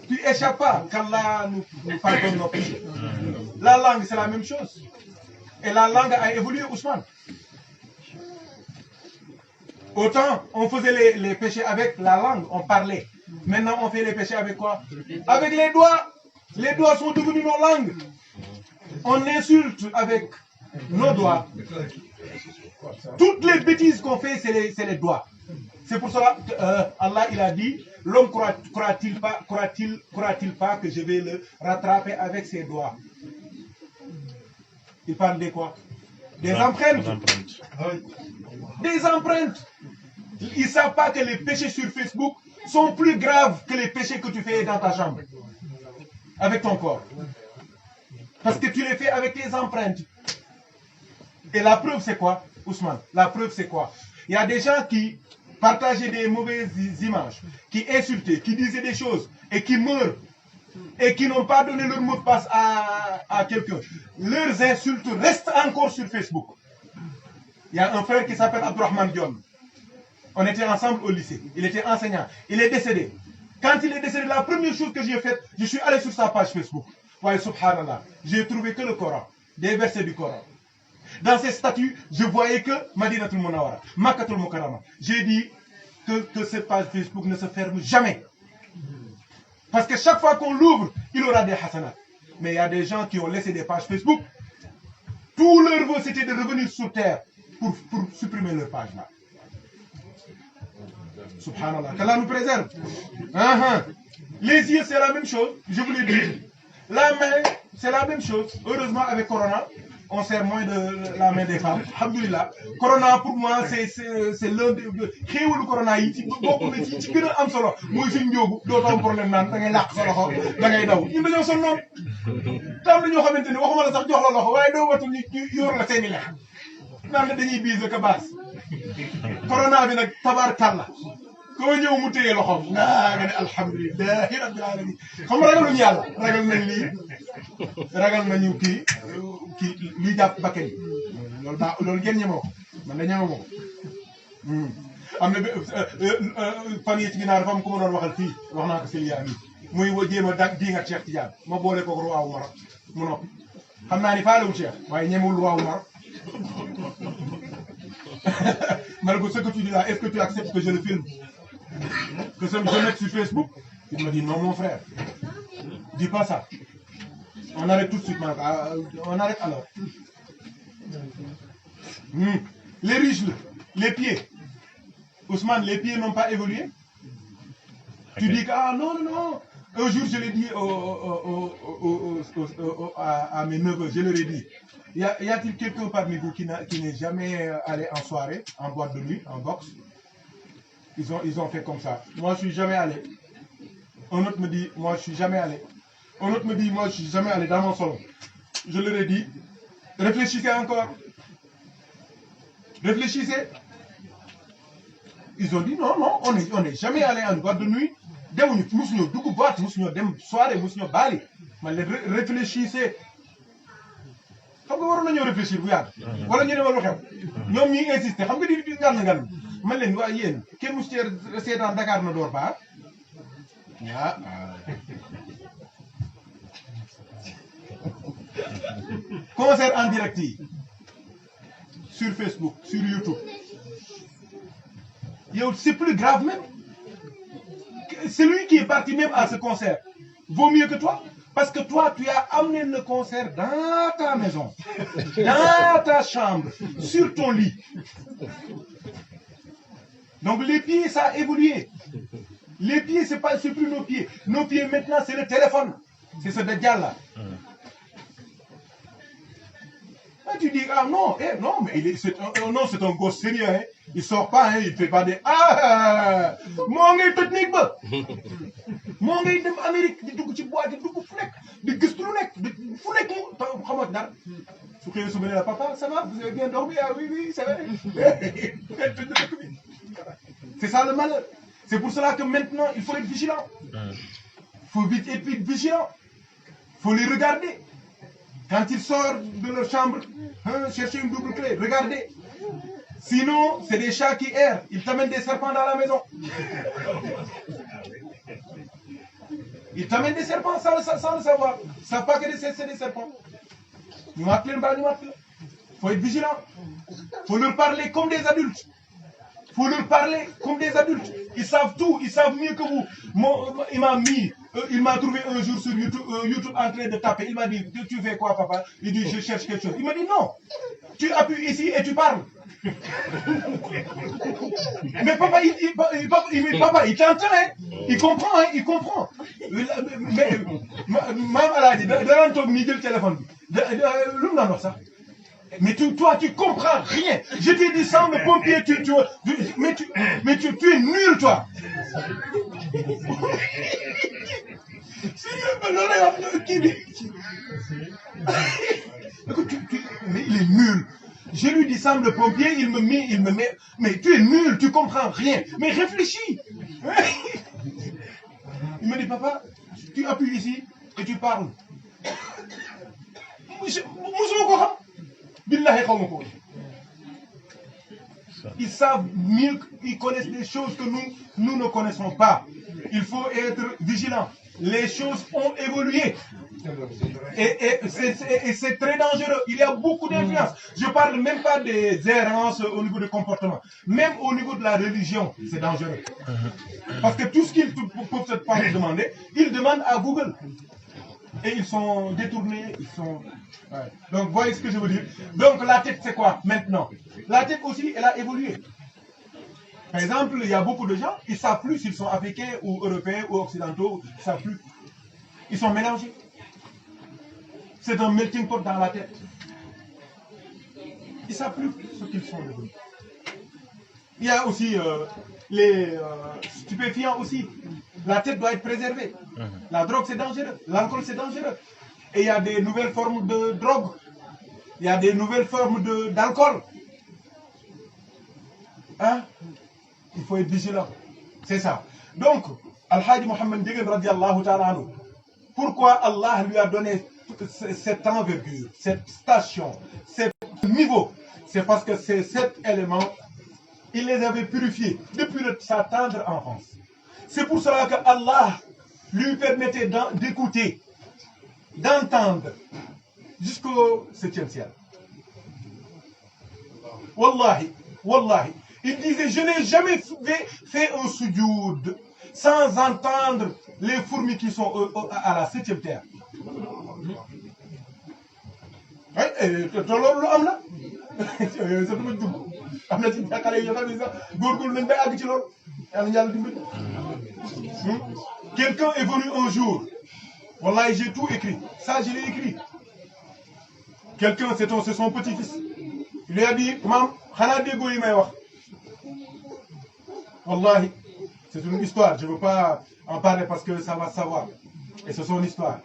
Tu échappes pas. Qu'Allah nous pardonne nos péchés. La langue, c'est la même chose. Et la langue a évolué, Ousmane. Autant on faisait les péchés avec la langue, on parlait. Maintenant, on fait les péchés avec quoi? Avec les doigts. Les doigts sont devenus nos langues. On insulte avec nos doigts. Toutes les bêtises qu'on fait, c'est les doigts. C'est pour cela qu'Allah il a dit, l'homme croit-il pas que je vais le rattraper avec ses doigts? Il parle de quoi? Des empreintes. Des empreintes. Ils ne savent pas que les péchés sur Facebook sont plus graves que les péchés que tu fais dans ta chambre. Avec ton corps. Parce que tu les fais avec tes empreintes. Et la preuve c'est quoi, Ousmane? La preuve c'est quoi? Il y a des gens qui partageaient des mauvaises images, qui insultaient, qui disaient des choses et qui meurent. Et qui n'ont pas donné leur mot de passe à quelqu'un. Leurs insultes restent encore sur Facebook. Il y a un frère qui s'appelle Abdourahmane Dione. On était ensemble au lycée. Il était enseignant. Il est décédé. Quand il est décédé, la première chose que j'ai faite, je suis allé sur sa page Facebook. Ouais, subhanallah. J'ai trouvé que le Coran, des versets du Coran. Dans ses statuts, je voyais que Madinatul Munawwara, Makkatul Mukarrama. J'ai dit que cette page Facebook ne se ferme jamais. Parce que chaque fois qu'on l'ouvre, il aura des hasanats. Mais il y a des gens qui ont laissé des pages Facebook. Tout leur vœu, c'était de revenir sur terre pour supprimer leur page là. Subhanallah. Qu'Allah nous préserve. Les yeux, c'est la même chose. Je vous l'ai dit. La main, c'est la même chose. Heureusement, avec Corona, on sert moins de la main des femmes. Alhamdulillah. Corona, pour moi, c'est l'un des... xéewalu Corona yi ci bokk na ci gën a am solo mooy suñ njóobu dootoo am problème naan da ngay làq sa loxo da ngay daw ñun dañoo sonn noonu. te am na ñoo xamante ni waxuma la sax jox la loxo waaye doo watul ñu yor la seeni lex naan la dañuy biise ka baas. Corona bi nag tabaarkalla koo ñëw mu téye loxoom nga ne alhamdulillahi rabbil alamin xam nga ragaluñu yàlla ragal nañ lii ragal nañu kii luy jàpp bakkan yi loolu ngeen ñemoo ko man da ñemoo ko am na fan yi ci ginnaaw dafa am ku ma doon waxal fii wax naa ko Sylvia mi muy jéem a di nga Cheikh Tidiane ma boole ko roi wu Maroc mu noppi xam naa ni faalewul Cheikh waaye ñemewul roi wu Maroc Margot, ce que tu dis là, est-ce que tu acceptes que je le filme? Que je le mette sur Facebook? Il me dit non, mon frère. Dis pas ça. On arrête tout de suite, on arrête alors. Les riches, les pieds. Ousmane, les pieds n'ont pas évolué. Tu dis que, ah non, non, non. Un jour, je l'ai dit à mes neveux, je leur ai dit, y a-t-il quelqu'un parmi vous qui n'est jamais allé en soirée, en boîte de nuit, en boxe? Ils ont fait comme ça. Moi, je suis jamais allé. Un autre me dit, moi, je suis jamais allé. Un autre me dit, moi, je suis jamais allé dans mon salon. Je leur ai dit, réfléchissez encore. Réfléchissez. Ils ont dit, non, non, on n'est jamais allé en boîte de nuit. Demuñu musuñu dugg boîte musuñu dem soirée musuñu baali man leen réfléchissez xam nga waroon nañoo réfléchir bu yàgg wala ñu demal lu xew ñoom ñuy insister xam nga di ngan man leen waa yéen kenn musu cee seetaan Dakar na door baax concert en direct yi sur Facebook sur YouTube yow c'est plus grave même. Celui qui est parti même à ce concert vaut mieux que toi. Parce que toi, tu as amené le concert dans ta maison, dans ta chambre, sur ton lit. Donc les pieds, ça a évolué. Les pieds, c'est plus nos pieds. Nos pieds maintenant, c'est le téléphone. C'est ce Dajjal-là. Ah, tu dis, ah non, non, mais c'est un gosse sérieux. Hein. Il sort pas, hein, il fait pas des ah moo ngay toj néeg ba moo ngay dem Amérique di dugg ci boîte di dugg fu nekk di gëstu lu nekk fu nekk mu xamoo dara su xëyee su ma nee la papa ça va vous avez bien dormi ah oui oui ça va c'est ça le malheur. C'est pour cela que maintenant il faut être vigilant. Il faut vite être vigilant. Il faut les regarder quand ils sortent de leur chambre, hein, chercher une double clé, regardez. Sinon, c'est des chats qui errent. Ils t'amènent des serpents dans la maison. Ils t'amènent des serpents sans le savoir. Ils ne savent pas que c'est des serpents. Il faut être vigilant. Il faut leur parler comme des adultes. Il faut leur parler comme des adultes. Ils savent tout. Ils savent mieux que vous. Il m'a trouvé un jour sur YouTube en train de taper. Il m'a dit, tu fais quoi, papa? Il dit, je cherche quelque chose. Il m'a dit, non. Tu appuies ici et tu parles. Mais papa, il t'entend, hein? Il comprend, hein? Il comprend. Mais, maman, elle a dit, dans ton milieu de téléphone, mais toi, tu comprends rien. Je t'ai dit sans le pompier, mais tu es nul, toi. Mais il est nul. Je lui dis Sam le pompier, il me met, mais tu es nul, tu comprends rien. Mais réfléchis. Il me dit, papa, tu appuies ici et tu parles. Ils savent mieux, ils connaissent des choses que nous ne connaissons pas. Il faut être vigilant. Les choses ont évolué. Et c'est très dangereux. Il y a beaucoup d'influence. Je ne parle même pas des errances au niveau du comportement. Même au niveau de la religion, c'est dangereux. Parce que tout ce qu'ils peuvent se pas demander, ils demandent à Google. Et ils sont détournés. Ouais. Donc, voyez ce que je veux dire. Donc, la tête, c'est quoi maintenant? La tête aussi, elle a évolué. Par exemple, il y a beaucoup de gens, ils ne savent plus s'ils sont africains ou européens ou occidentaux, ils ne savent plus. Ils sont mélangés. C'est un melting pot dans la tête. Ils ne savent plus ce qu'ils sont devenus. Il y a aussi les stupéfiants aussi. La tête doit être préservée. La drogue, c'est dangereux. L'alcool, c'est dangereux. Et il y a des nouvelles formes de drogue. Il y a des nouvelles formes d'alcool. Hein? Il faut être vigilant. C'est ça. Donc, Al-Hajj Mohammed Dieguène radiallahu ta'ala anhu, pourquoi Allah lui a donné cette envergure, cette station, ce niveau? C'est parce que ces 7 éléments, il les avait purifiés depuis sa tendre enfance. C'est pour cela que Allah lui permettait d'écouter, d'entendre jusqu'au 7e ciel. Wallahi, wallahi. Il disait, je n'ai jamais fait un sujoud sans entendre les fourmis qui sont à la 7e terre. Oui, te loolu lu am la yooyu sax dama dugg am na ci xale yoo xam ne sax góorgóorlu nañ bay àgg ci loolu yàlla yàlla dimbali. Quelqu'un est venu un jour, wallahi j'ai tout écrit, ça je l'ai écrit. Quelqu'un, c'est son petit-fils. Il lui a dit, Mam, xanaa déggoo yi may wax. Wallahi, c'est une histoire, je ne veux pas en parler parce que ça va savoir. Et c'est son histoire.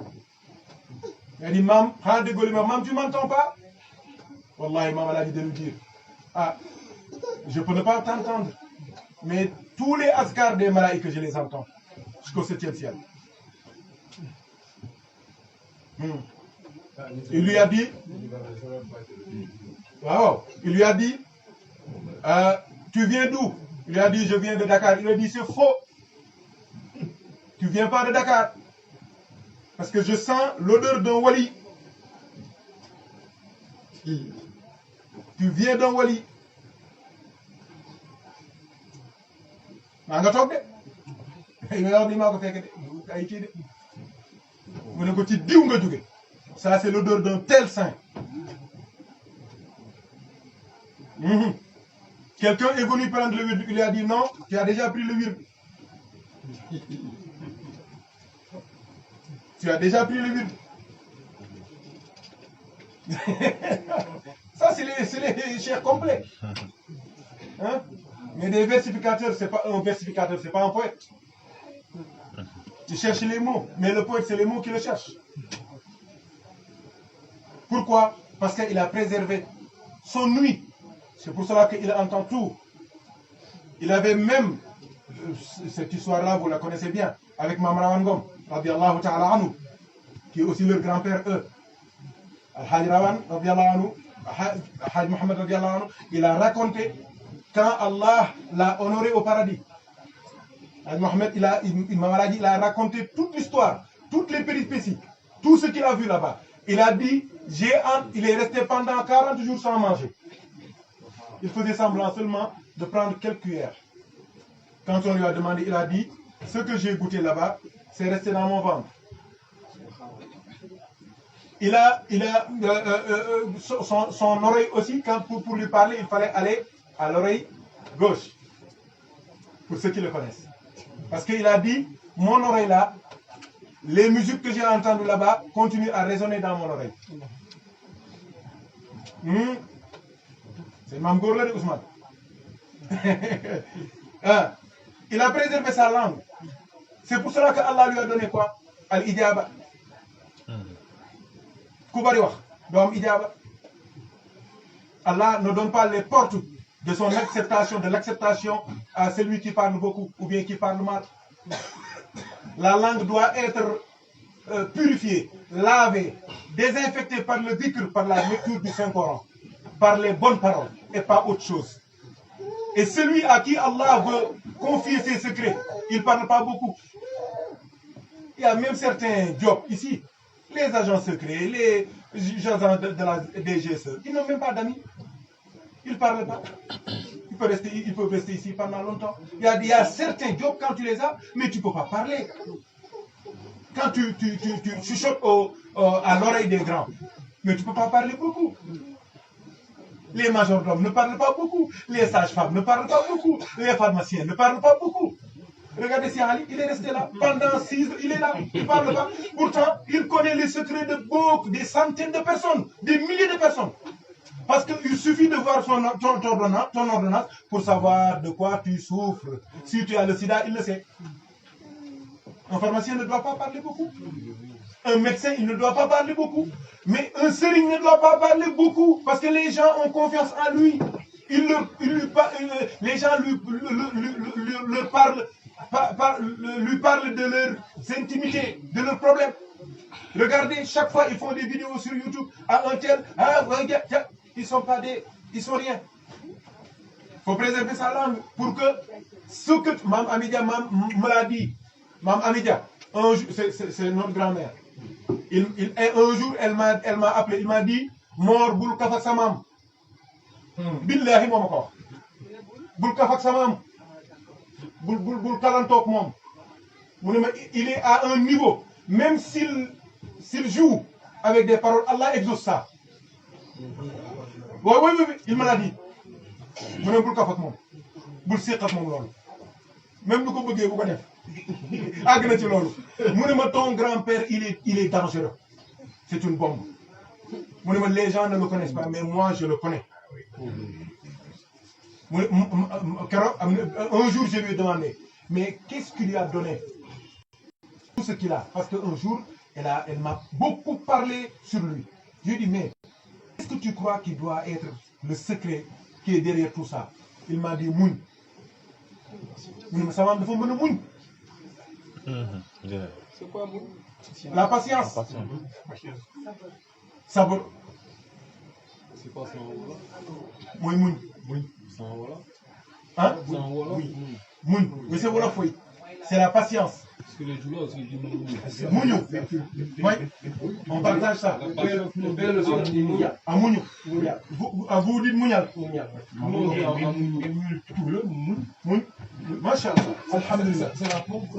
Il a dit, Mam, xanaa déggoo yi may wax, Mam, tu m'entends pas? Wallahi, Mam, elle a dit de lui dire, ah, je peux ne pas t'entendre, mais tous les askars des malaïques, je les entends, jusqu'au 7e ciel. Il lui a dit, wow, il lui a dit, tu viens d'où? Il lui a dit, je viens de Dakar. Il lui a dit, c'est faux. Tu viens pas de Dakar. Parce que je sens l'odeur d'un wali. Tu viens d'un wali. Nga toog de. Ay wax ni maa ko fekk de ay kii de. Mu ne ko ci diw nga jóge. Ça c'est l'odeur d'un tel saint. Quelqu'un est venu prendre le wird, il lui a dit non, tu as déjà pris le wird. Tu as déjà pris le wird. Ça c'est les chers complets. Hein? Mais des versificateurs, c'est pas un versificateur, c'est pas un poète. Tu cherches les mots, mais le poète c'est les mots qui le cherchent. Pourquoi? Parce qu'il a préservé son nuit. C'est pour cela qu'il entend tout. Il avait même, cette histoire-là, vous la connaissez bien, avec Mamra Wangom, radiallahu ta'ala anhu, qui est aussi leur grand-père, eux. Al-Hajj Rawan, radiallahu anhu, Hajj Mohammed, radiallahu anhu, il a raconté quand Allah l'a honoré au paradis. Hajj Mohammed, il a raconté toute l'histoire, toutes les péripéties, tout ce qu'il a vu là-bas. Il a dit, il est resté pendant 40 jours sans manger. Il faisait semblant seulement de prendre quelques cuillères. Quand on lui a demandé, il a dit, ce que j'ai goûté là-bas, c'est resté dans mon ventre. Son oreille aussi, quand pour lui parler, il fallait aller à l'oreille gauche. Pour ceux qui le connaissent. Parce qu'il a dit, mon oreille là, les musiques que j'ai entendues là-bas continuent à résonner dans mon oreille. C'est Mam Gourla de Ousmane. Il a préservé sa langue. C'est pour cela que Allah lui a donné quoi? Al-Ijaba. Koubari wax, doam Ijaba. Allah ne donne pas les portes de son acceptation, de l'acceptation à celui qui parle beaucoup ou bien qui parle mal. La langue doit être purifiée, lavée, désinfectée par le dhikr, par la lecture du Saint-Coran, par les bonnes paroles et pas autre chose. Et celui à qui Allah veut confier ses secrets, il ne parle pas beaucoup. Il y a même certains jobs ici, les agents secrets, les agents de la DGSE, ils n'ont même pas d'amis. Ils ne parlent pas. Ils peuvent rester ici pendant longtemps. Il y a certains jobs, quand tu les as, mais tu ne peux pas parler. Quand tu chuchotes à l'oreille des grands, mais tu ne peux pas parler beaucoup. Les majordomes ne parlent pas beaucoup. Les sages-femmes ne parlent pas beaucoup. Les pharmaciens ne parlent pas beaucoup. Regardez si Ali, il est resté là. Pendant 6 ans, il est là. Il ne parle pas. Pourtant, il connaît les secrets de beaucoup, des centaines de personnes, des milliers de personnes. Parce qu'il suffit de voir ton ordonnance pour savoir de quoi tu souffres. Si tu as le sida, il le sait. Un pharmacien ne doit pas parler beaucoup. Un médecin, il ne doit pas parler beaucoup. Mais un sérigne ne doit pas parler beaucoup parce que les gens ont confiance en lui. Les gens lui parlent de leurs intimités, de leurs problèmes. Regardez, chaque fois, ils font des vidéos sur YouTube. À un tel, ils sont pas ils sont rien. Il faut préserver sa langue pour que ce que Mme Amidia me l'a dit. Mme Amidia, c'est notre grand-mère. Un jour, elle m'a appelé, il m'a dit, Mor bul kafak samam. Billahi momako. Bul kafak samam. Bul kalantok mom. Il est à un niveau, même s'il joue avec des paroles, Allah exauce ça. Oui, il me l'a dit. Mu ne bul kaf ak moom bul séq ak moom loolu même lu ko bëggee bu ko def àgg na ci loolu mu ne ma ton grand-père il est dangereux c'est une bombe mu ne ma les gens ne le connaissent pas mais moi je le connais. Un jour je lui ai demandé mais qu'est-ce qu'il lui a donné tout ce qu'il a, parce qu'un jour elle m'a beaucoup parlé sur lui. Je lui ai dit mais est-ce que tu crois qu'il doit être le secret qui est derrière tout ça? Il m'a dit muñ. Mu ne ma sama dafa mën a muñ. C'est quoi muñ? La patience. Sabre. C'est quoi ça en wolof? Mooy muñ. C'est en wolof? Hein? C'est en wolof? Muñ. Oui, c'est wolof oui. C'est la patience. Parce que les Joulois aussi disent muñ. Muñu. Oui. On partage ça. Ah muñu. Vous dites muñal. Muñ. Machallah. Alhamdulillah. C'est la preuve que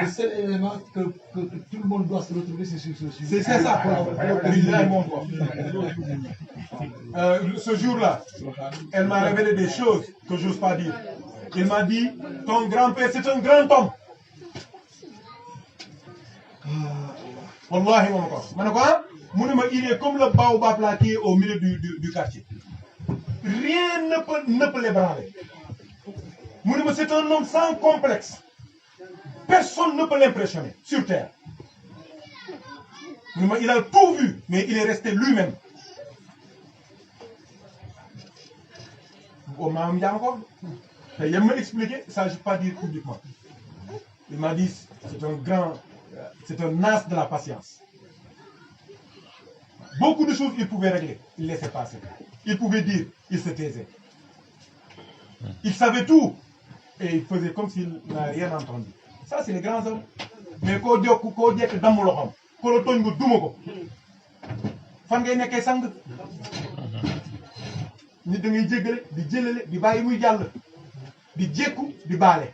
le seul élément que tout le monde doit se retrouver, c'est sur ce sujet. C'est ça. Billahi, mon frère. Ce jour-là, elle m'a révélé des choses que j'ose pas dire. Il m'a dit, ton grand-père, c'est un grand homme. Wallahi, mon frère. Il est comme le baobab là qui est au milieu du quartier. Rien ne peut l'ébranler. C'est un homme sans complexe. Personne ne peut l'impressionner sur terre. Il a tout vu, mais il est resté lui-même. Il m'a expliqué, ça je ne vais pas dire publiquement. Il m'a dit, c'est un as de la patience. Beaucoup de choses il pouvait régler, il laissait passer. Il pouvait dire, il se taisait. Il savait tout. Et il faisait comme s'il n'a rien entendu. Ça, c'est les grands hommes. Mais quand on dit que dans le homme, quand on dit que dans fan ngay nekkee sang nit da ngay jéggale di jëlale di bàyyi muy jàll di jékku di baale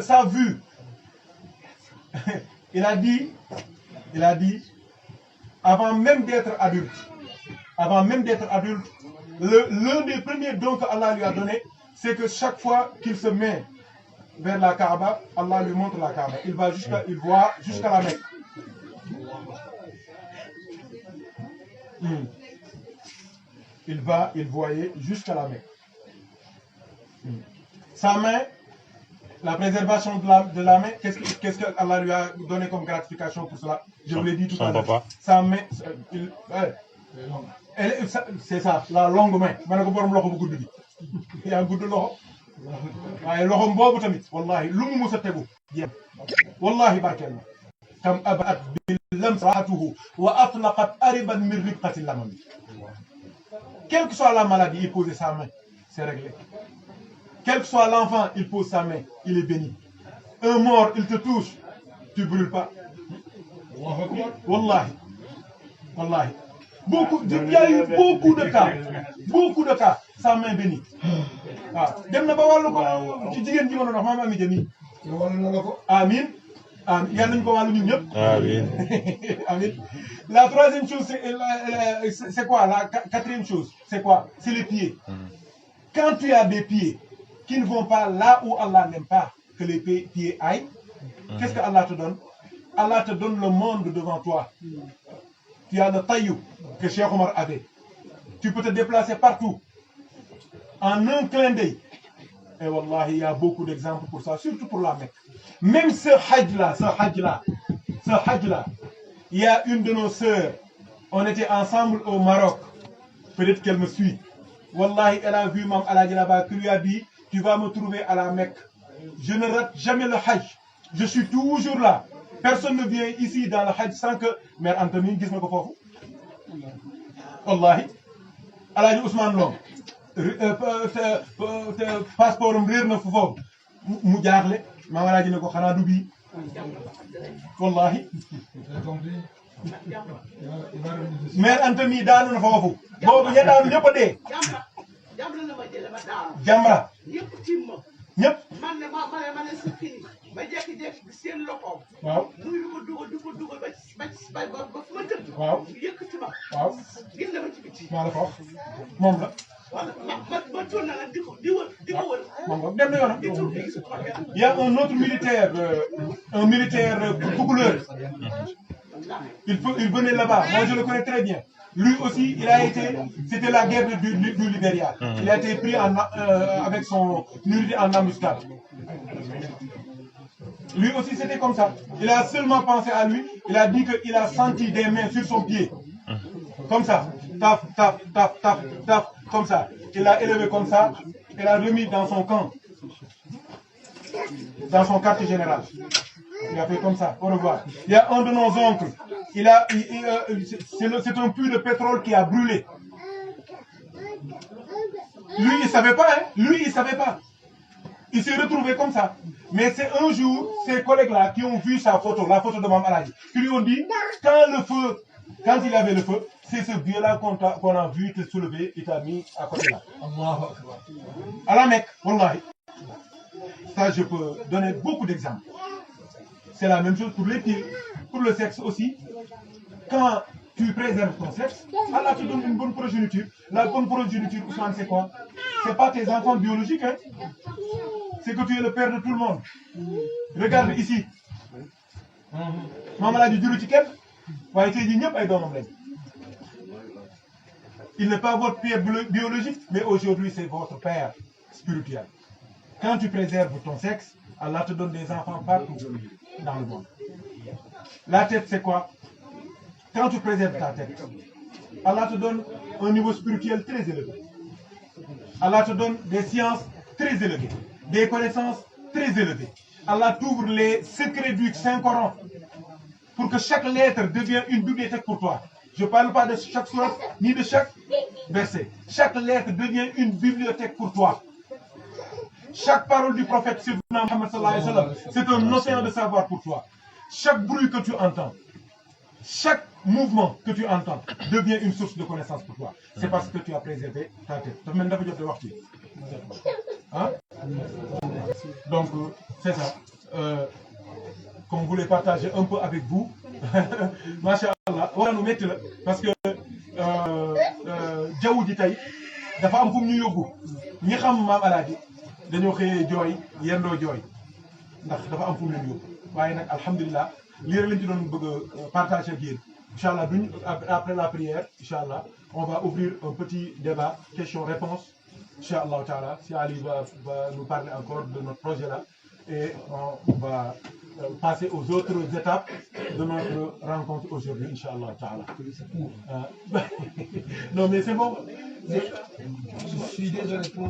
sa vue il a dit avant même d'être adulte l'un des premiers dons que Allah lui a donné, c'est que chaque fois qu'il se met vers la Kaaba, Allah lui montre la Kaaba. Il voit jusqu'à la Mecque. Il voyait jusqu'à la Mecque. Sa main, la préservation de la main, qu'est-ce que Allah lui a donné comme gratification pour cela? Je vous l'ai dit tout à l'heure. Sa main, c'est ça, la longue main. Il y a un goût de l'eau. waaye loxom boobu tamit wallahi lu mu musa tegu jéem wallahi barkeel na kam abat bi lamsatuhu wa atlaqat ariban min ribqati lamam. Quelle que soit la maladie, il pose sa main, c'est réglé. Quel que soit l'enfant, il pose sa main, il est béni. Un mort, il te touche, tu brûles pas. Wallahi. Il y a eu beaucoup de cas, sa main bénie. Dem na ba wàllu ko ci jigéen ji ma doon wax maam Ami Jami. Amin. Yal nañu ko wàllu ñun ñëpp. Amin. La troisième chose, c'est quoi? La quatrième chose, c'est quoi? C'est les pieds. Quand tu as des pieds qui ne vont pas là où Allah n'aime pas que les pieds aillent, qu'est-ce que Allah te donne? Allah te donne le monde devant toi. Tu as le taillou que Cheikh Omar avait. Tu peux te déplacer partout. En un clin d'œil. Et wallahi, il y a beaucoup d'exemples pour ça, surtout pour la Mecque. Même ce hajj-là, il y a une de nos sœurs, on était ensemble au Maroc. Peut-être qu'elle me suit. Wallahi, elle a vu Mme Aladji là-bas qui lui a dit, tu vas me trouver à la Mecque. Je ne rate jamais le hajj. Je suis toujours là. Personne ne vient ici dans le hajj sans que Mère Anthony dise ko fofu. Wallahi. Aladji Ousmane Lom. Passeport am réer na fu foofu mu jaaxle Mame Alaaji ne ko xanaa du bii wallahi Mère Anta mi daanu na foofu boobu ña daanu ñëpp a dee Jamra ñëpp tiim ma. ñëpp man ne ma ne c'est fini ma jékki-jékki seen loxoom. waaw muy di ko dugal ba fu ma tëdd. waaw yëkkati ma. waaw génne ma ci biti. maa la ko wax moom la wala ma tourné nag di ko wër. moom nga dem na yoonam. di tourné gisatuma kenn. Il y a un autre militaire Pougouleur. Il venait là-bas. Moi, je le connais très bien. Lui aussi, il a été. C'était la guerre du Libéria. Il a été pris avec son unité en embuscade. Lui aussi, c'était comme ça. Il a seulement pensé à lui. Il a dit qu'il a senti des mains sur son pied. Comme ça. Taf, taf, taf, taf, taf. Comme ça. Il l'a élevé comme ça. Il l'a remis dans son camp. Dans son quartier général. Il a fait comme ça. Au revoir. Il y a un de nos oncles. C'est un puits de pétrole qui a brûlé. Lui, il ne savait pas. Hein? Lui, il ne savait pas. Il s'est retrouvé comme ça. Mais c'est un jour, ces collègues-là qui ont vu sa photo, la photo de Mme Aladi, qui lui ont dit, quand il avait le feu, c'est ce vieux-là qu'on a vu te soulever et t'a mis à côté là. À la Mecque, wallahi. Ça, je peux donner beaucoup d'exemples. C'est la même chose pour les pieds, pour le sexe aussi. Quand tu préserves ton sexe, Allah te donne une bonne progéniture. La bonne progéniture, Ousmane, c'est quoi? C'est pas tes enfants biologiques, hein? C'est que tu es le père de tout le monde. Regarde ici. Maman a dit du ticket. Il n'est pas votre père biologique, mais aujourd'hui c'est votre père spirituel. Quand tu préserves ton sexe, Allah te donne des enfants partout dans le monde. La tête, c'est quoi? Quand tu préserves ta tête, Allah te donne un niveau spirituel très élevé. Allah te donne des sciences très élevées, des connaissances très élevées. Allah t'ouvre les secrets du Saint-Coran pour que chaque lettre devienne une bibliothèque pour toi. Je ne parle pas de chaque sourate ni de chaque verset. Chaque lettre devient une bibliothèque pour toi. Chaque parole du prophète c'est un océan de savoir pour toi. Chaque bruit que tu entends, chaque mouvement que tu entends devient une source de connaissance pour toi. C'est parce que tu as préservé ta tête. Hein? Donc, c'est ça. Qu'on voulait partager un peu avec vous. Masha'Allah, on va nous mettre là, parce que jaww ji tey dafa am fu mu ñu yóbbu ñi xam maam Alaaji dañoo xëyee jooy yendoo jooy ndax dafa am fu mu leen yóbbu waaye nag alhamdulilah lii rek lañ ci doon bëgg a partager ak yéen incha allah après la prière incha allah on va ouvrir un petit débat question-réponse incha allah taala si Ali va nous parler encore de notre projet là et on va passer aux autres étapes de notre rencontre aujourd'hui, Inch'Allah Ta'ala. Non mais c'est bon. Je suis désolé pour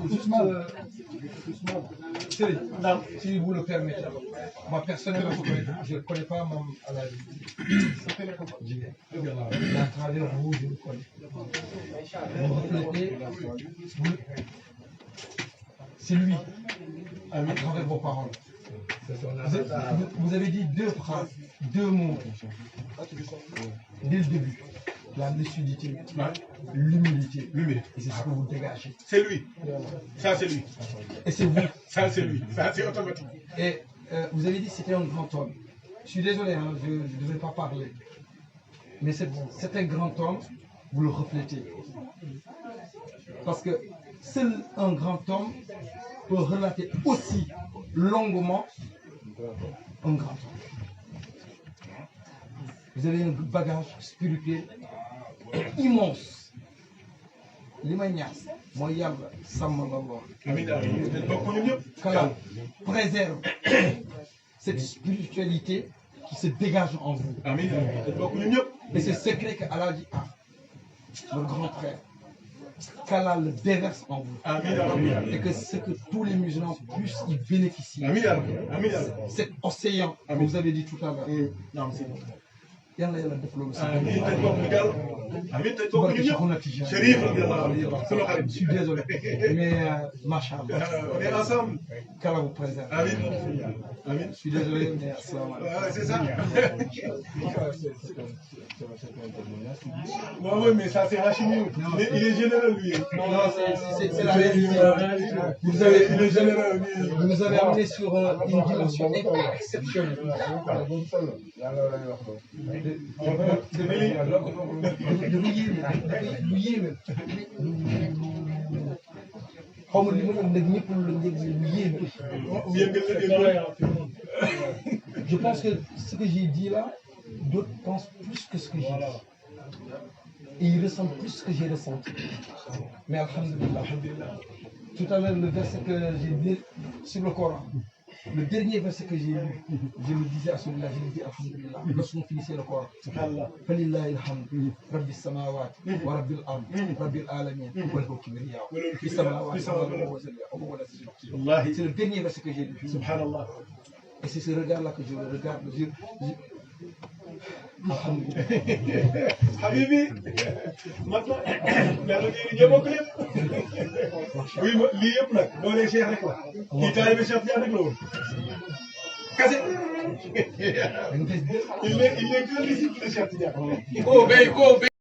si vous le permettez. Moi personnellement, je ne connais pas Mme Aladi. À travers vous, je le connais. Vous reflétez, c'est lui, à travers vos paroles. Vous avez dit deux phrases, deux mots dès le début. La lucidité, l'humilité. Et c'est ce que vous dégagez. C'est lui. Ça, c'est lui. Et c'est vous. Ça, c'est lui. Ça, c'est automatique. Et vous avez dit que c'était un grand homme. Je suis désolé, hein, je ne devais pas parler. Mais c'est un grand homme, vous le reflétez. Parce que seul un grand homme peut relater aussi longuement un grand homme. Vous avez un bagage spirituel immense. L'imagnas, moi yalla, préserve cette spiritualité qui se dégage en vous. Et c'est secret qu'Allah dit notre grand frère, qu'Allah le déverse en vous. Et que c'est que tous les musulmans puissent y bénéficier. Cet océan que vous avez dit tout à l'heure. yal na yàlla def loolu si amiin dañ bokk ñu jàll. amiin dañ bokk barke ñu Cheikhouna ñëpp. Tidiane. Chérif radiyallahu anhu sunu xarit. Je suis désolé mais macha allah. On est ensemble. Kala vous présente. Amiin. Amiin. Je suis désolé mais asalaamaaleykum. Ouais, c'est ça. Ouais, ouais, mais ça c'est Hachimi. Il est généreux lui. Non, c'est la réalité. Vous nous avez amené sur une dimension exceptionnelle. Lu yéeme. xaw ma li ma leen nag ñëpp lu yéeme. Je pense que ce que j'ai dit là, d'autres pensent plus que ce que j'ai dit. Et ils ressentent plus ce que j'ai ressenti. Mais alhamdulillah. Tout à l'heure, le verset que j'ai dit sur le Coran, le dernier verset que j'ai lu, je me disais à celui-là, je me dis alhamdulillah, lorsqu'on finissait le Coran. Falillahi alhamdu, Rabbi samawat, wa Rabbil ard, Rabbil alamin, wa al-kibriya, fi samawat, c'est le dernier verset que j'ai lu. Subhanallah. Et c'est ce regard-là que je le regarde. Alhamdulillah. Habibi, maintenant, yàlla ñoo bokk lépp. Oui, lii yëpp nag doole Cheikh rek la. Kii taalibe Cheikh Tidiane rek la woon. Kase. Il n'est que disciple de Cheikh Tidiane.